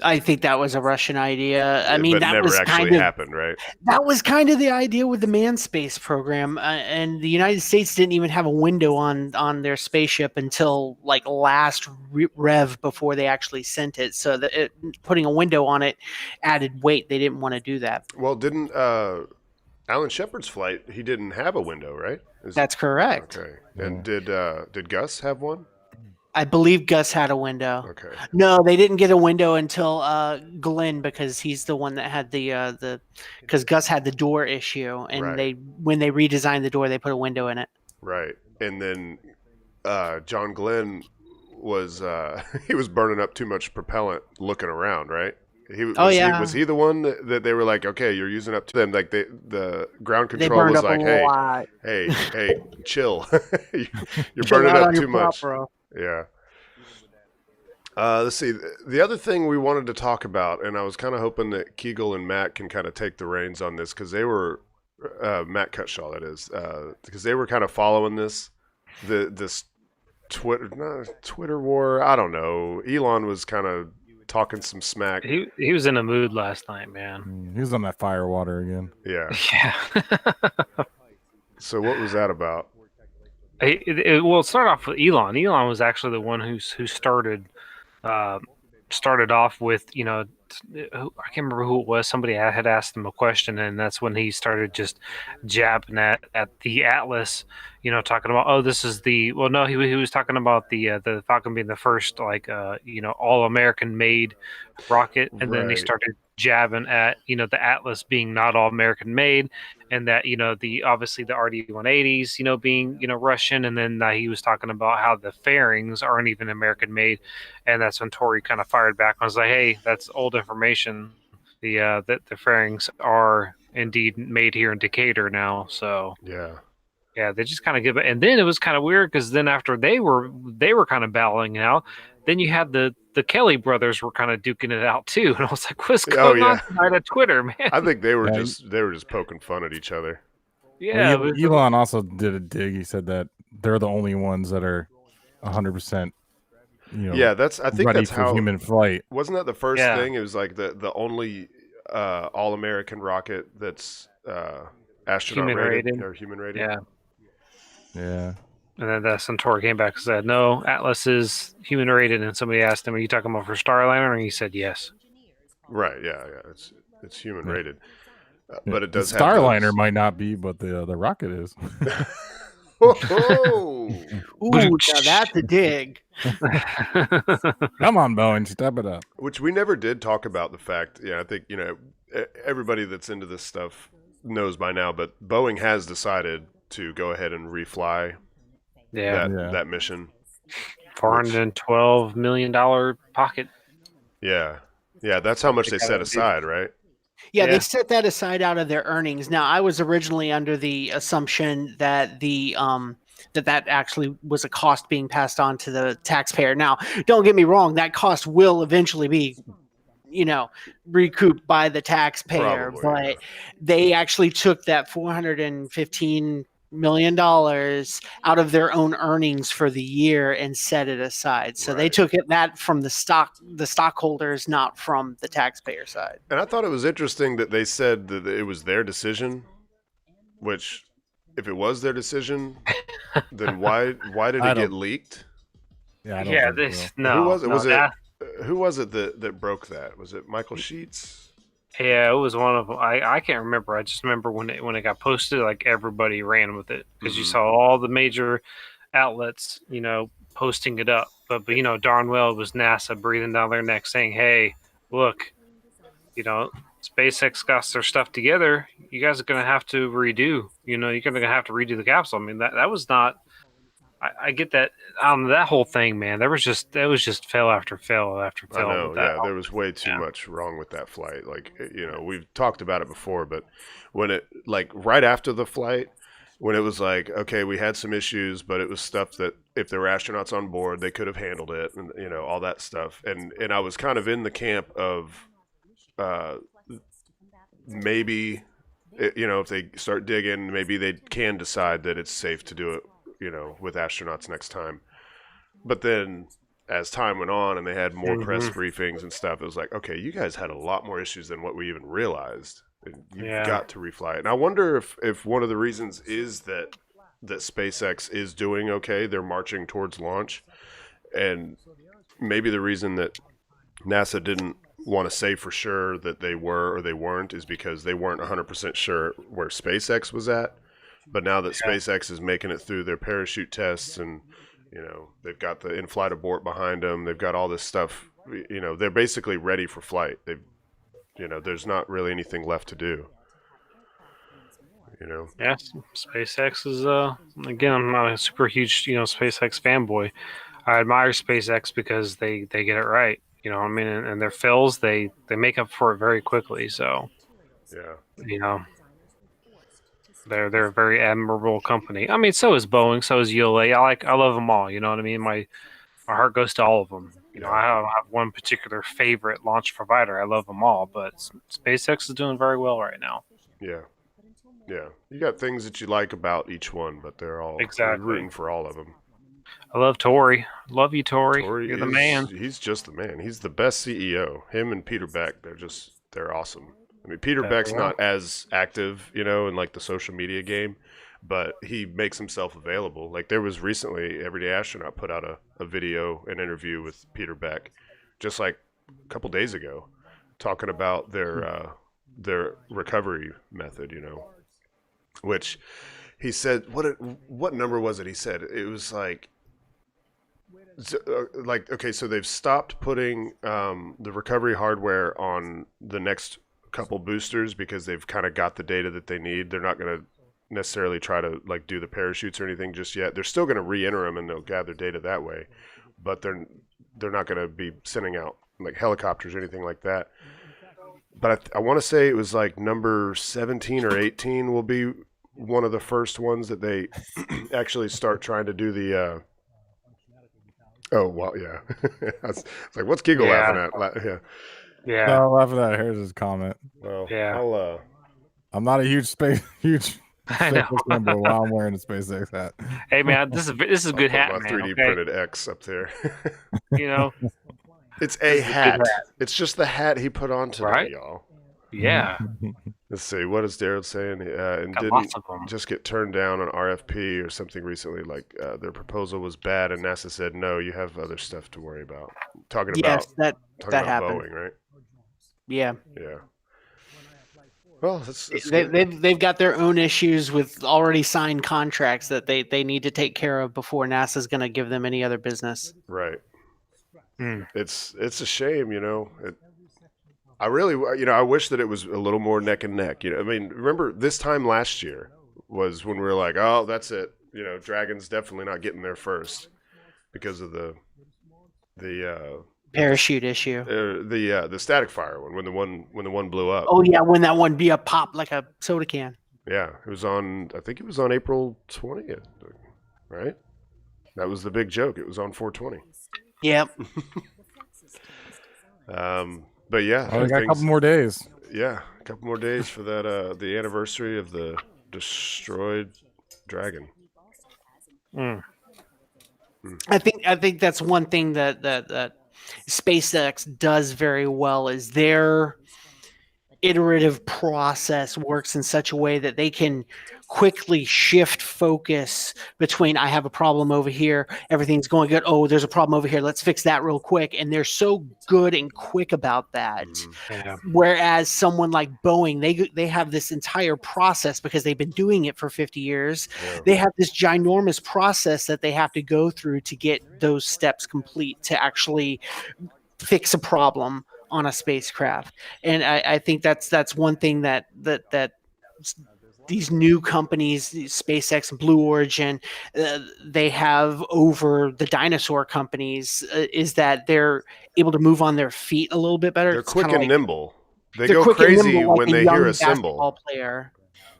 I think that was a Russian idea. I mean, but that never was actually kind of happened, right? That was kind of the idea with the manned space program, and the United States didn't even have a window on their spaceship until like last rev before they actually sent it. So that putting a window on it added weight. They didn't want to do that. Well, didn't Alan Shepard's flight? He didn't have a window, right? That's correct. Okay. And did Gus have one? I believe Gus had a window. Okay. No, they didn't get a window until Glenn, because he's the one that had because Gus had the door issue, and when they redesigned the door, they put a window in it. Right. And then John Glenn was he was burning up too much propellant looking around, right? Was he the one that they were like, okay, you're using up to them? Like the ground control was like, hey, chill. You're burning up too much. Bro. Yeah. Let's see. The other thing we wanted to talk about, and I was kind of hoping that Keagle and Matt can kind of take the reins on this, because they were Matt Cutshaw, that is, because they were kind of following this Twitter war. I don't know. Elon was kind of talking some smack. He was in a mood last night, man. He was on that fire water again. Yeah. Yeah. So what was that about? It started off with Elon. Elon was actually the one who started off with, I can't remember who it was. Somebody had asked him a question, and that's when he started just jabbing at the Atlas, talking about, this is he was talking about the Falcon being the first, all American made rocket, and then he started jabbing at the Atlas being not all American made, and that obviously the RD-180s being Russian, and then he was talking about how the fairings aren't even American made, and that's when Tori kind of fired back and was like, hey, that's old information. That the fairings are indeed made here in Decatur now. So yeah, they just kind of give it. And then it was kind of weird, because then after they were kind of battling it out, then you had the Kelly brothers were kind of duking it out too, and I was like, "What's going on tonight at Twitter, man?" I think they were just poking fun at each other. Yeah, Well, Elon also did a dig. He said that they're the only ones that are 100%, yeah, I think ready that's for how human flight. Wasn't that the first Yeah. thing? It was like the only all-American rocket that's astronaut Human rated. or human rated. Yeah. Yeah. And then the Centaur came back and said, no, Atlas is human rated. And somebody asked him, are you talking about for Starliner? And he said, yes. Right. Yeah. It's human rated, but it The does have Starliner might not be, but the rocket is. Oh, Ooh, now that's a dig. Come on, Boeing, step it up. which we never did talk about the fact. Yeah, I think everybody that's into this stuff knows by now, but Boeing has decided to go ahead and refly that mission. $412 million pocket. Yeah, that's how much they set aside, right? Yeah, they set that aside out of their earnings. Now, I was originally under the assumption that that actually was a cost being passed on to the taxpayer. Now, don't get me wrong, that cost will eventually be, recouped by the taxpayer. Probably, but they actually took that $415 million out of their own earnings for the year and set it aside. So they took that from the stockholders, not from the taxpayer side. And I thought it was interesting that they said that it was their decision, which if it was their decision, then why did it get leaked? Yeah, I Who was it that broke that? Was it Michael Sheets? Yeah, it was one of them. I can't remember. I just remember when it got posted, like everybody ran with it because you saw all the major outlets, posting it up. But darn well it was NASA breathing down their neck saying, "Hey, look, SpaceX got their stuff together. You guys are going to have to redo. You're going to have to redo the capsule." I mean, that was not. I get that that whole thing, man. That was just fail after fail after fail. I know, there was way too much wrong with that flight. Like, we've talked about it before, but when it right after the flight, when it was like, okay, we had some issues, but it was stuff that if there were astronauts on board, they could have handled it, and all that stuff. And I was kind of in the camp of maybe, if they start digging, maybe they can decide that it's safe to do it. With astronauts next time. But then as time went on and they had more press briefings and stuff, it was like, okay, you guys had a lot more issues than what we even realized. And you've got to refly it. And I wonder if one of the reasons is that SpaceX is doing okay. They're marching towards launch. And maybe the reason that NASA didn't want to say for sure that they were or they weren't is because they weren't 100% sure where SpaceX was at. But now that SpaceX is making it through their parachute tests and, they've got the in-flight abort behind them, they've got all this stuff, they're basically ready for flight. There's not really anything left to do. Yeah, SpaceX is, again, I'm not a super huge, SpaceX fanboy. I admire SpaceX because they get it right. And their fills, they make up for it very quickly. So, They're a very admirable company. I mean, so is Boeing, so is ULA. I love them all. You know what I mean? My heart goes to all of them. I don't have one particular favorite launch provider. I love them all, but SpaceX is doing very well right now. Yeah. You got things that you like about each one, but they're all rooting for all of them. I love Tori. Love you, Tori. You're the man. He's just the man. He's the best CEO. Him and Peter Beck, they're awesome. I mean, Peter Beck's not as active, in the social media game, but he makes himself available. Like there was recently, Everyday Astronaut put out a video, an interview with Peter Beck, just like a couple days ago, talking about their recovery method, which he said, what number was it? He said it was okay, so they've stopped putting the recovery hardware on the next couple boosters because they've kind of got the data that they need. They're not going to necessarily try to do the parachutes or anything just yet. They're still going to re-enter them and they'll gather data that way, but they're not going to be sending out helicopters or anything like that. But I want to say it was number 17 or 18 will be one of the first ones that they actually start trying to do the oh well, yeah. It's like, what's Keagle laughing at? No, laughing at Harris's comment. Well, yeah. I'm not a huge I know. SpaceX number while I'm wearing a SpaceX hat. Hey man, this is a good I'll hat, put my man. 3D Okay? printed X up there. You know, It's This a is a good hat. hat. It's just the hat he put on today, Right? y'all. yeah. Let's see. What is Daryl saying? And Got didn't lots of them. just get turned down on RFP or something recently. Like their proposal was bad, and NASA said no. You have other stuff to worry about. Talking Yes, about that about happened. Boeing, right? Yeah. Yeah. Well, that's They've got their own issues with already signed contracts that they need to take care of before NASA's going to give them any other business. right. Mm. It's a shame, I really, I wish that it was a little more neck and neck. I mean, remember this time last year was when we were like, oh, that's it. Dragon's definitely not getting there first because of the Parachute issue. the static fire one when the one blew up. Oh yeah, when that one be a pop like a soda can. Yeah, it was on. I think it was on April 20th, right? That was the big joke. It was on 420. Yep. But yeah, Oh, we got a couple more days. Yeah, a couple more days for that. The anniversary of the destroyed Dragon. Mm. I think that's one thing that SpaceX does very well is their iterative process works in such a way that they can quickly shift focus between I have a problem over here, everything's going good. Oh, there's a problem over here. Let's fix that real quick. And they're so good and quick about that. Yeah. Whereas someone like Boeing, they have this entire process because they've been doing it for 50 years. Yeah. They have this ginormous process that they have to go through to get those steps complete to actually fix a problem on a spacecraft. And I think that's one thing that these new companies, SpaceX, Blue Origin, they have over the dinosaur companies is that they're able to move on their feet a little bit better. They're It's quick kinda and like- nimble. They they're go quick and crazy nimble like when they young hear a basketball symbol, player.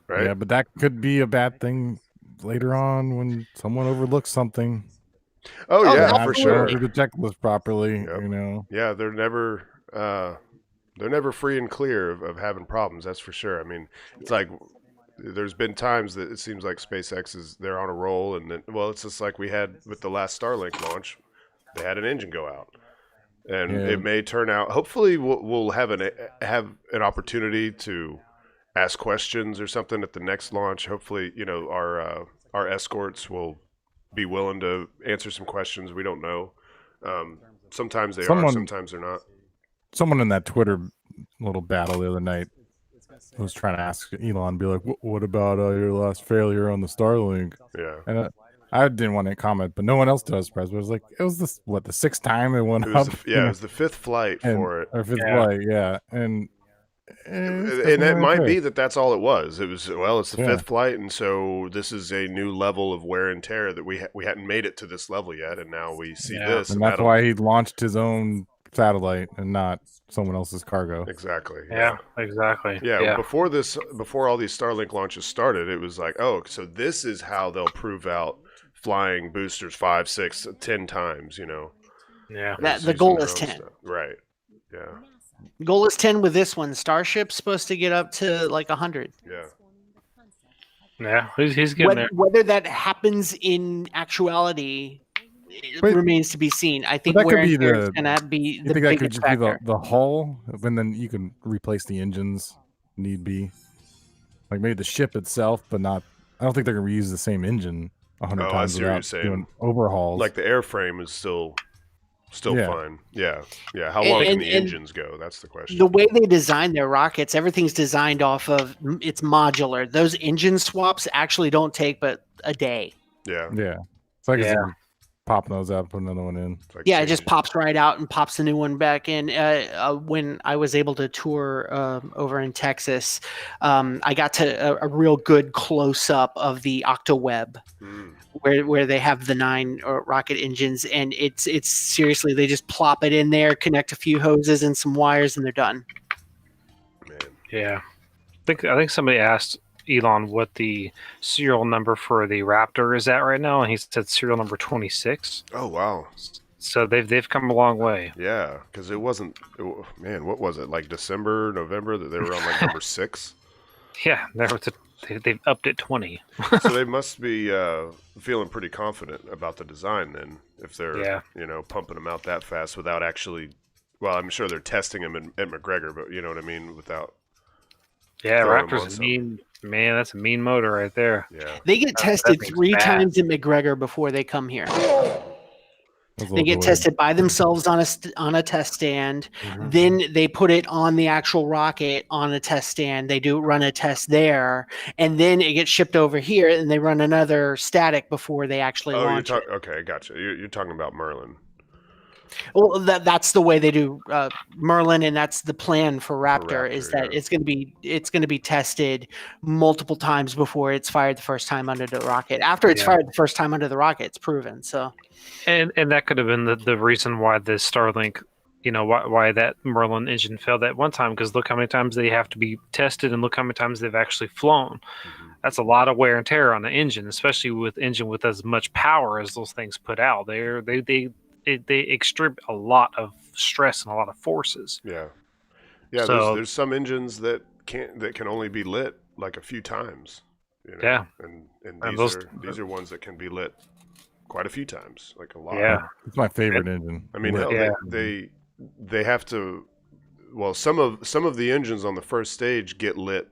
right? Yeah, but that could be a bad thing later on when someone overlooks something. Oh yeah, Not for going sure. through the checklist properly. Yep. Yeah, they're never free and clear of having problems. That's for sure. I mean, it's like there's been times that it seems like SpaceX they're on a roll, and then it's just like we had with the last Starlink launch. They had an engine go out, and it may turn out. Hopefully, we'll have an opportunity to ask questions or something at the next launch. Hopefully, our escorts will be willing to answer some questions we don't know. Sometimes they are, sometimes they're not. Someone in that Twitter little battle the other night was trying to ask Elon, be like, what about your last failure on the Starlink? Yeah. And I didn't want to comment, but no one else does, Press. But it was like, it was the sixth time it went up? It was the fifth flight for it. Or fifth flight, yeah. And it might be that's all it was. It was, it's the fifth flight, and so this is a new level of wear and tear that we hadn't made it to this level yet, and now we see this. And that's why he launched his own satellite and not someone else's cargo. Exactly. Yeah, exactly. Yeah, before all these Starlink launches started, it was like, oh, so this is how they'll prove out flying boosters 5, 6, 10 times, Yeah. The goal is 10. Stuff. Right. Yeah. Goal is 10 with this one. Starship's supposed to get up to like 100. Yeah. Yeah, he's getting there. Whether that happens in actuality remains to be seen. I think that where could be it's going to be you the think that could biggest just be factor. the hull, and then you can replace the engines, need be. Like maybe the ship itself, but not. I don't think they're going to reuse the same engine 100 times I see what you're without saying. doing overhauls. Like the airframe is still fine. Yeah. Yeah. How And- long can and- the and engines go? That's the question. The way they design their rockets, everything's designed off of it's modular. Those engine swaps actually don't take but a day. Yeah. Yeah. It's like it's popping those out, put another one in. Like Yeah, it just pops right out and pops the new one back in. When I was able to tour over in Texas, I got to a real good close up of the OctoWeb, where they have the 9 rocket engines, and it's seriously they just plop it in there, connect a few hoses and some wires, and they're done. Man. Yeah. I think somebody asked Elon what the serial number for the Raptor is at right now, and he said serial number 26. Oh wow! So they've come a long way. Yeah, because it wasn't. Man, what was it like December, November that they were on like number 6? Yeah, they've upped it 20. So they must be feeling pretty confident about the design then, if they're pumping them out that fast without actually. Well, I'm sure they're testing them at McGregor, but you know what I mean, without. Yeah, Raptor's a mean man. That's a mean motor right there. Yeah, they get tested 3 times in McGregor before they come here. They get tested by themselves on a test stand. Then they put it on the actual rocket on a test stand. They run a test there, and then it gets shipped over here, and they run another static before they actually launch it. Okay, gotcha. You're talking about Merlin. Well, that's the way they do Merlin, and that's the plan for Raptor. Is that it's going to be tested multiple times before it's fired the first time under the rocket. After it's fired the first time under the rocket, it's proven. So, and that could have been the reason why the Starlink, why that Merlin engine failed that one time. Because look how many times they have to be tested, and look how many times they've actually flown. That's a lot of wear and tear on the engine, especially with engine with as much power as those things put out. They extribute a lot of stress and a lot of forces. Yeah. So, there's some engines that can only be lit like a few times. Yeah. And these are ones that can be lit quite a few times, like a lot. Yeah, it's my favorite engine. I mean, they have to. Well, some of the engines on the first stage get lit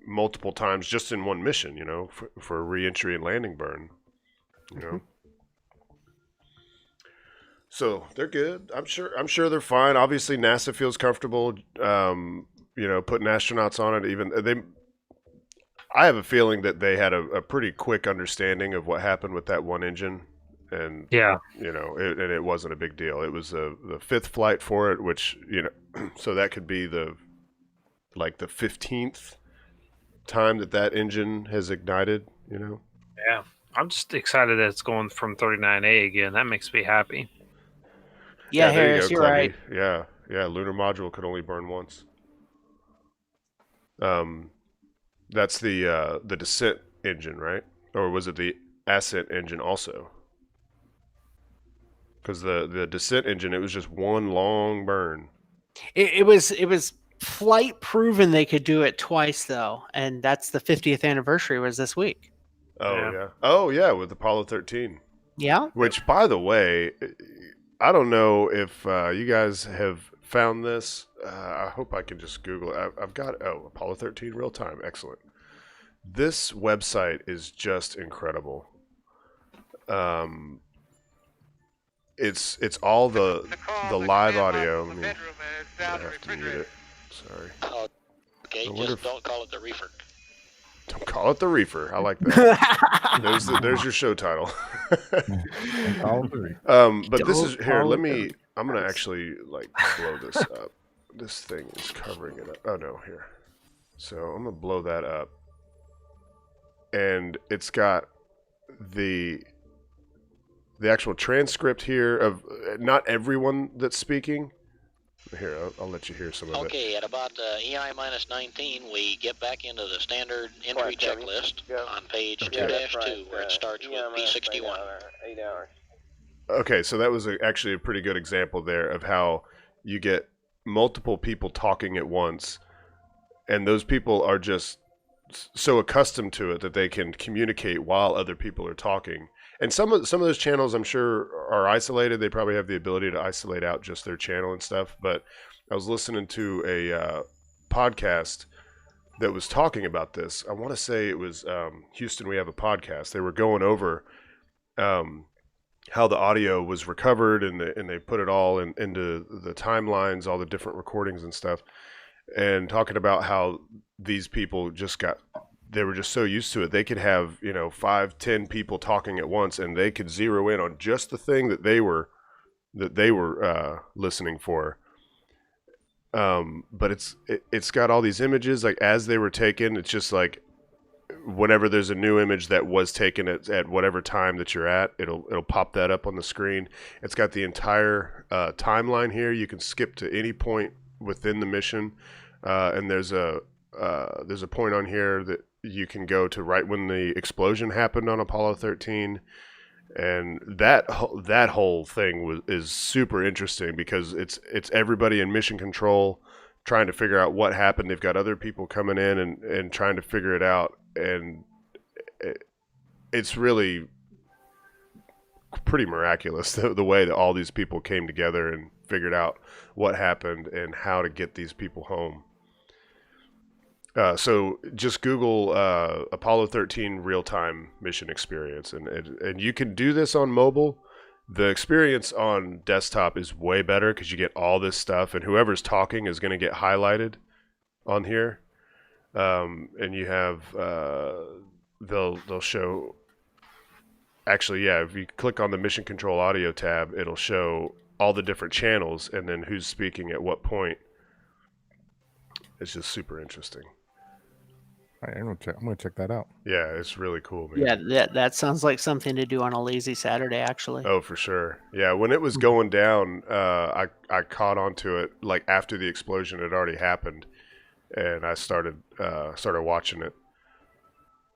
multiple times just in one mission. For re-entry and landing burn. So they're good. I'm sure they're fine. Obviously, NASA feels comfortable, putting astronauts on it. I have a feeling that they had a pretty quick understanding of what happened with that one engine, and it wasn't a big deal. It was the 5th flight for it, which so that could be the 15th time that engine has ignited. Yeah, I'm just excited that it's going from 39A again. That makes me happy. Yeah, Harris, you're right. Yeah, lunar module could only burn once. That's the descent engine, right? Or was it the ascent engine also? Because the descent engine, it was just one long burn. It was flight proven they could do it twice though, and that's the 50th anniversary was this week. Oh yeah, with Apollo 13. Yeah. Which, by the way, I don't know if you guys have found this. I hope I can just Google it. I've got Apollo 13 real time. Excellent. This website is just incredible. It's all the live audio. I have to mute it. Sorry. Okay, just don't call it the reefer. Don't call it the reefer. I like that. there's your show title. But this is here. I'm gonna actually blow this up. This thing is covering it up. Oh no, here. So I'm gonna blow that up, and it's got the actual transcript here of not everyone that's speaking. Here, I'll let you hear some of it. Okay, at about EI minus 19, we get back into the standard entry checklist on page 2-2, where it starts with P61. 8 hours. Okay, so that was actually a pretty good example there of how you get multiple people talking at once, and those people are just so accustomed to it that they can communicate while other people are talking. And some of those channels, I'm sure, are isolated. They probably have the ability to isolate out just their channel and stuff. But I was listening to a podcast that was talking about this. I want to say it was Houston, We Have a Podcast. They were going over how the audio was recovered, and they put it all into the timelines, all the different recordings and stuff, and talking about how these people they were just so used to it. They could have 5-10 people talking at once, and they could zero in on just the thing that they were listening for. But it's got all these images as they were taken. It's just whenever there's a new image that was taken at whatever time that you're at, it'll pop that up on the screen. It's got the entire timeline here. You can skip to any point within the mission, and there's a point on here that you can go to right when the explosion happened on Apollo 13, and that whole thing is super interesting because it's everybody in mission control trying to figure out what happened. They've got other people coming in and trying to figure it out, and it's really pretty miraculous the way that all these people came together and figured out what happened and how to get these people home. So just Google Apollo 13 real-time mission experience, and you can do this on mobile. The experience on desktop is way better because you get all this stuff, and whoever's talking is going to get highlighted on here. And you have they'll show. Actually, yeah, if you click on the Mission Control Audio tab, it'll show all the different channels and then who's speaking at what point. It's just super interesting. All right, I'm gonna check that out. Yeah, it's really cool, man. Yeah, that sounds like something to do on a lazy Saturday, actually. Oh, for sure. Yeah, when it was going down, I caught onto it like after the explosion had already happened, and I started watching it.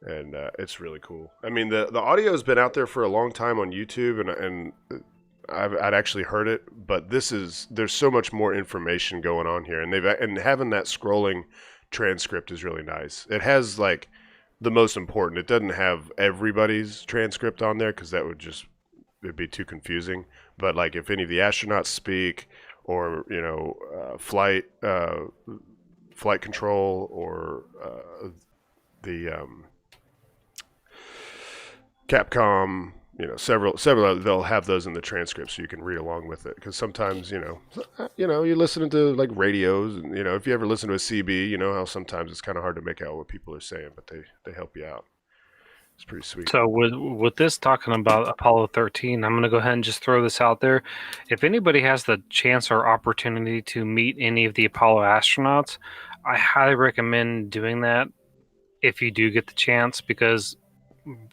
And it's really cool. I mean, the audio has been out there for a long time on YouTube, and I'd actually heard it, but there's so much more information going on here, and having that scrolling transcript is really nice. It has like the most important. It doesn't have everybody's transcript on there because it'd be too confusing. But like if any of the astronauts speak, or flight control, or the Capcom, several they'll have those in the transcript so you can read along with it, because sometimes you're listening to like radios, and if you ever listen to a CB, you know how sometimes it's kind of hard to make out what people are saying, but they help you out. It's pretty sweet. So with this talking about Apollo 13, I'm going to go ahead and just throw this out there. If anybody has the chance or opportunity to meet any of the Apollo astronauts, I highly recommend doing that if you do get the chance, because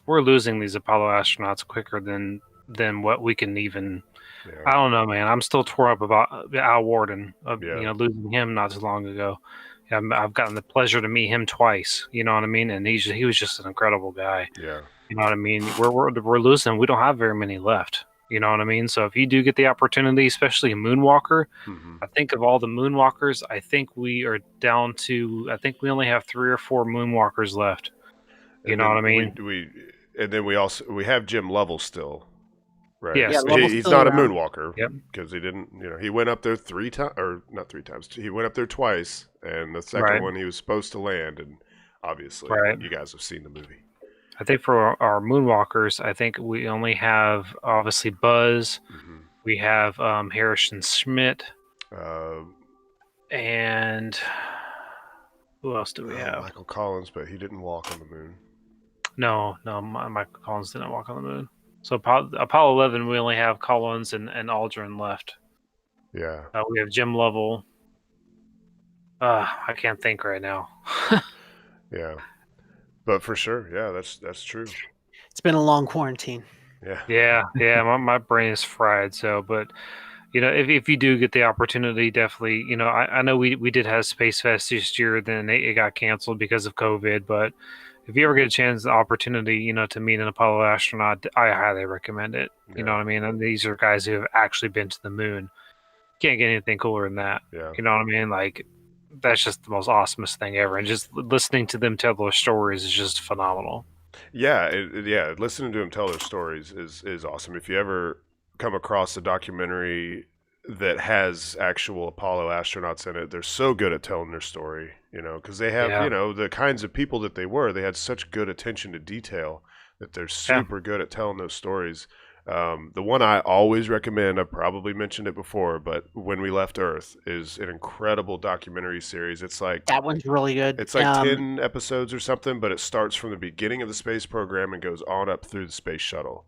we're losing these Apollo astronauts quicker than what we can even. Yeah. I don't know, man. I'm still tore up about Al Warden. Losing him not too long ago. I've gotten the pleasure to meet him twice. You know what I mean? And he was just an incredible guy. Yeah. You know what I mean? We're losing. We don't have very many left. You know what I mean? So if you do get the opportunity, especially a moonwalker, I think of all the moonwalkers, I think we are down to. I think we only have 3 or 4 moonwalkers left. You know what I mean? We have Jim Lovell still, right? Yes. Yeah, he's not a moonwalker. Yep. Because he didn't. He went up there 3 times, or not 3 times. He went up there twice, and the second one he was supposed to land. And obviously, you guys have seen the movie. I think for our moonwalkers, I think we only have obviously Buzz. Mm-hmm. We have Harrison Schmidt, and who else do we have? Michael Collins, but he didn't walk on the moon. No, Michael Collins didn't walk on the moon. So Apollo 11, we only have Collins and Aldrin left. Yeah. We have Jim Lovell. I can't think right now. Yeah. But for sure, yeah, that's true. It's been a long quarantine. Yeah. Yeah. My brain is fried. So, but if you do get the opportunity, definitely. I know we did have Space Fest this year, then it got canceled because of COVID. But if you ever get a chance, the opportunity, to meet an Apollo astronaut, I highly recommend it. You know what I mean? And these are guys who have actually been to the moon. Can't get anything cooler than that. Yeah. You know what I mean? Like, that's just the most awesomest thing ever. And just listening to them tell their stories is just phenomenal. Yeah. Listening to them tell their stories is awesome. If you ever come across a documentary that has actual Apollo astronauts in it, they're so good at telling their story, because they have, the kinds of people that they were. They had such good attention to detail that they're super good at telling those stories. The one I always recommend, I've probably mentioned it before, but When We Left Earth is an incredible documentary series. It's like that one's really good. It's like 10 episodes or something, but it starts from the beginning of the space program and goes on up through the space shuttle.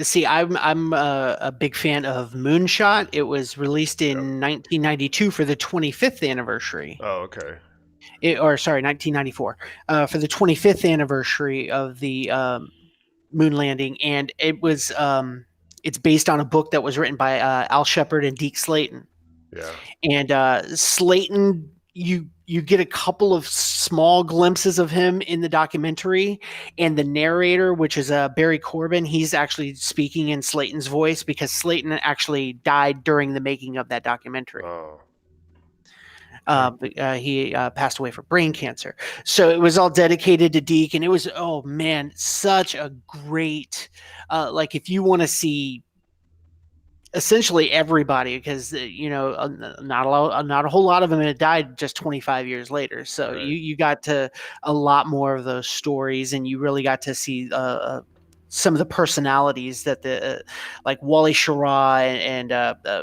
See, I'm a big fan of Moonshot. It was released in 1992 for the 25th anniversary. Oh, okay. 1994 for the 25th anniversary of the moon landing, and it was it's based on a book that was written by Al Shepard and Deke Slayton. Yeah. And Slayton, you get a couple of small glimpses of him in the documentary, and the narrator, which is Barry Corbin, he's actually speaking in Slayton's voice because Slayton actually died during the making of that documentary. Oh. He passed away from brain cancer. So it was all dedicated to Deke, and it was, oh man, such a great, like if you want to see essentially everybody, because not a whole lot of them had died just 25 years later. So Right. you got to a lot more of those stories, and you really got to see some of the personalities that like Wally Schirra and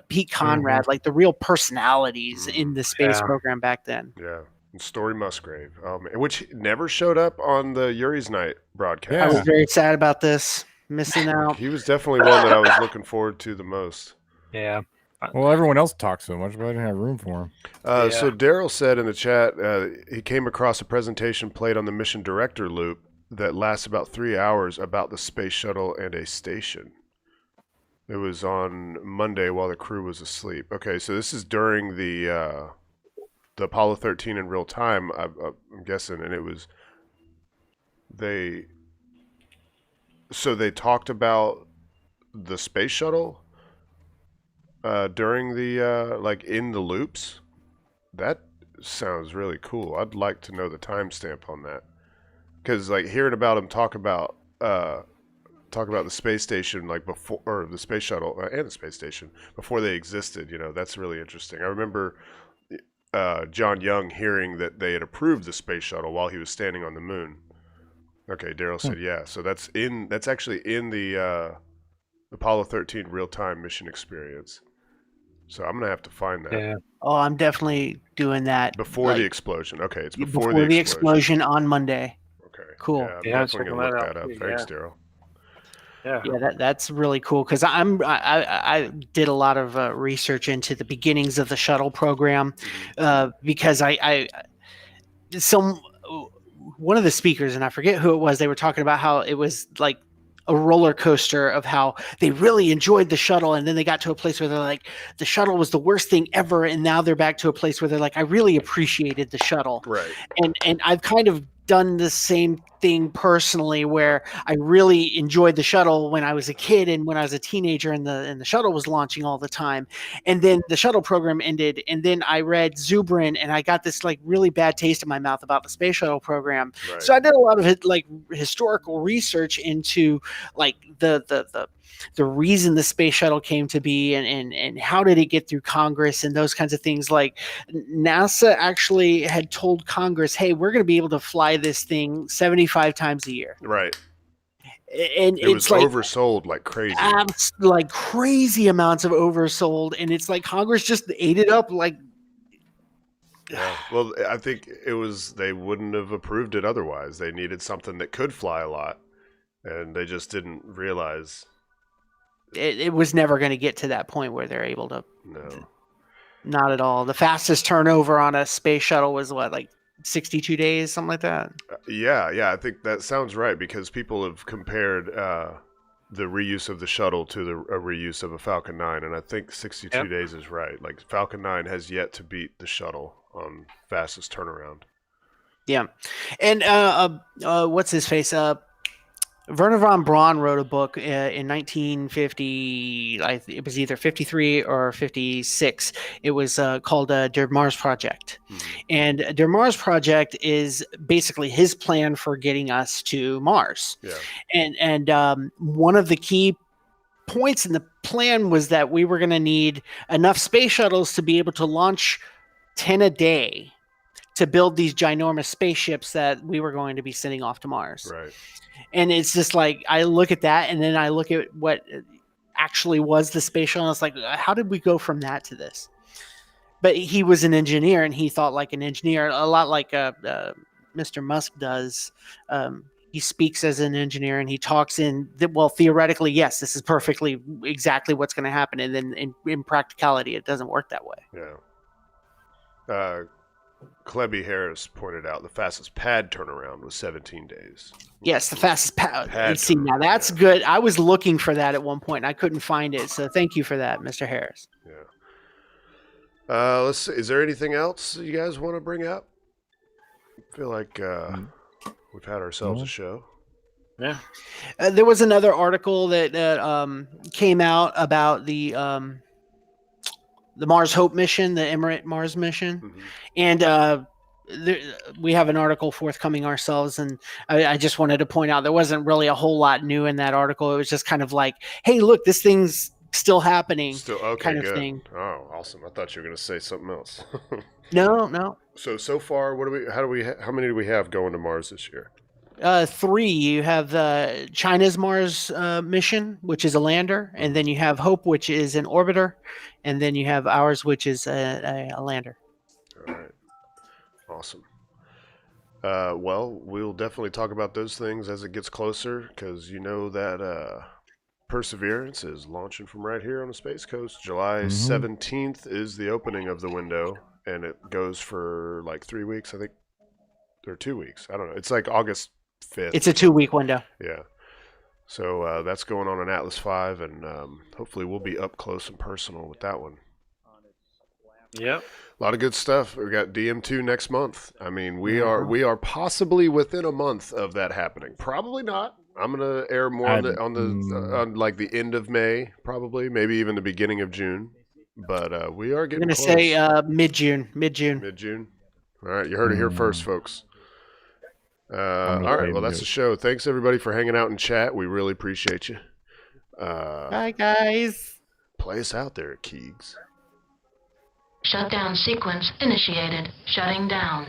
Pete Conrad, like the real personalities in the space program back then. Yeah. And Story Musgrave, which never showed up on the Yuri's Night broadcast. I was very sad about this, missing out. He was definitely one that I was looking forward to the most. Yeah. Well, everyone else talks so much, but I didn't have room for him. So Daryl said in the chat he came across a presentation played on the mission director loop that lasts about 3 hours about the space shuttle and a station. It was on Monday while the crew was asleep. Okay, so this is during the Apollo 13 in real time, I'm guessing, and it was they talked about the space shuttle during the like in the loops. That sounds really cool. I'd like to know the timestamp on that, because like hearing about him talk about the space station like before, or the space shuttle and the space station before they existed, that's really interesting. I remember John Young hearing that they had approved the space shuttle while he was standing on the moon. Okay, Daryl said yeah. So that's actually in the Apollo 13 real-time mission experience. So I'm gonna have to find that. Yeah. Oh, I'm definitely doing that Before the explosion. Okay, it's before the explosion on Monday. Okay. Cool. I'm definitely gonna look that up. Thanks, Daryl. Yeah, that's really cool, because I did a lot of research into the beginnings of the shuttle program, because one of the speakers, and I forget who it was, they were talking about how it was like a roller coaster of how they really enjoyed the shuttle, and then they got to a place where they're like, the shuttle was the worst thing ever, and now they're back to a place where they're like, I really appreciated the shuttle. Right. And I've kind of done the same thing personally, where I really enjoyed the shuttle when I was a kid and when I was a teenager, and the shuttle was launching all the time, and then the shuttle program ended, and then I read Zubrin, and I got this like really bad taste in my mouth about the space shuttle program. Right. So I did a lot of like historical research into like the reason the space shuttle came to be, and how did it get through Congress and those kinds of things. Like NASA actually had told Congress, hey, we're going to be able to fly this thing 75 times a year. Right. And it was like oversold like crazy. Like crazy amounts of oversold. And it's like Congress just ate it up like. Yeah. Well, I think they wouldn't have approved it otherwise. They needed something that could fly a lot, and they just didn't realize. It was never going to get to that point where they're able to. No. Not at all. The fastest turnover on a space shuttle was what, like 62 days, something like that? Yeah, I think that sounds right, because people have compared the reuse of the shuttle to a reuse of a Falcon 9, and I think 62 days is right. Like Falcon 9 has yet to beat the shuttle on fastest turnaround. Yeah. And what's his face? Werner von Braun wrote a book in 1950. It was either 53 or 56. It was called Der Mars Project. And Der Mars Project is basically his plan for getting us to Mars. Yeah. And one of the key points in the plan was that we were going to need enough space shuttles to be able to launch 10 a day to build these ginormous spaceships that we were going to be sending off to Mars. Right. And it's just like, I look at that, and then I look at what actually was the space shuttle, and it's like, how did we go from that to this? But he was an engineer, and he thought like an engineer, a lot like Mr. Musk does. He speaks as an engineer, and he talks well, theoretically, yes, this is perfectly exactly what's going to happen. And then in practicality, it doesn't work that way. Yeah. Klebby Harris pointed out the fastest pad turnaround was 17 days. Yes, the fastest pad. See, now that's good. I was looking for that at one point, and I couldn't find it. So thank you for that, Mr. Harris. Yeah. Let's see. Is there anything else you guys want to bring up? I feel like we've had ourselves a show. Yeah. There was another article that came out about the Mars Hope mission, the Emirate Mars mission, and we have an article forthcoming ourselves, and I just wanted to point out there wasn't really a whole lot new in that article. It was just kind of like, hey, look, this thing's still happening, kind of good. thing. Oh, awesome! I thought you were going to say something else. No. So far, how many do we have going to Mars this year? 3. You have China's Mars mission, which is a lander, and then you have Hope, which is an orbiter, and then you have ours, which is a lander. All right. Awesome. Well, we'll definitely talk about those things as it gets closer, because you know that Perseverance is launching from right here on the Space Coast. July 17th is the opening of the window, and it goes for like 3 weeks, I think, or 2 weeks. I don't know. It's like August 5th. It's a 2-week window. Yeah. So that's going on in Atlas V, and hopefully we'll be up close and personal with that one. Yep. A lot of good stuff. We got DM2 next month. I mean, we are possibly within a month of that happening. Probably not. I'm gonna air more on like the end of May, probably, maybe even the beginning of June. But we are getting. I'm gonna say mid-June. Mid-June. All right, you heard it here first, folks. All right, well, that's the show. Thanks everybody for hanging out in chat. We really appreciate you. Bye, guys. Play us out there, Keags. Shutdown sequence initiated. Shutting down.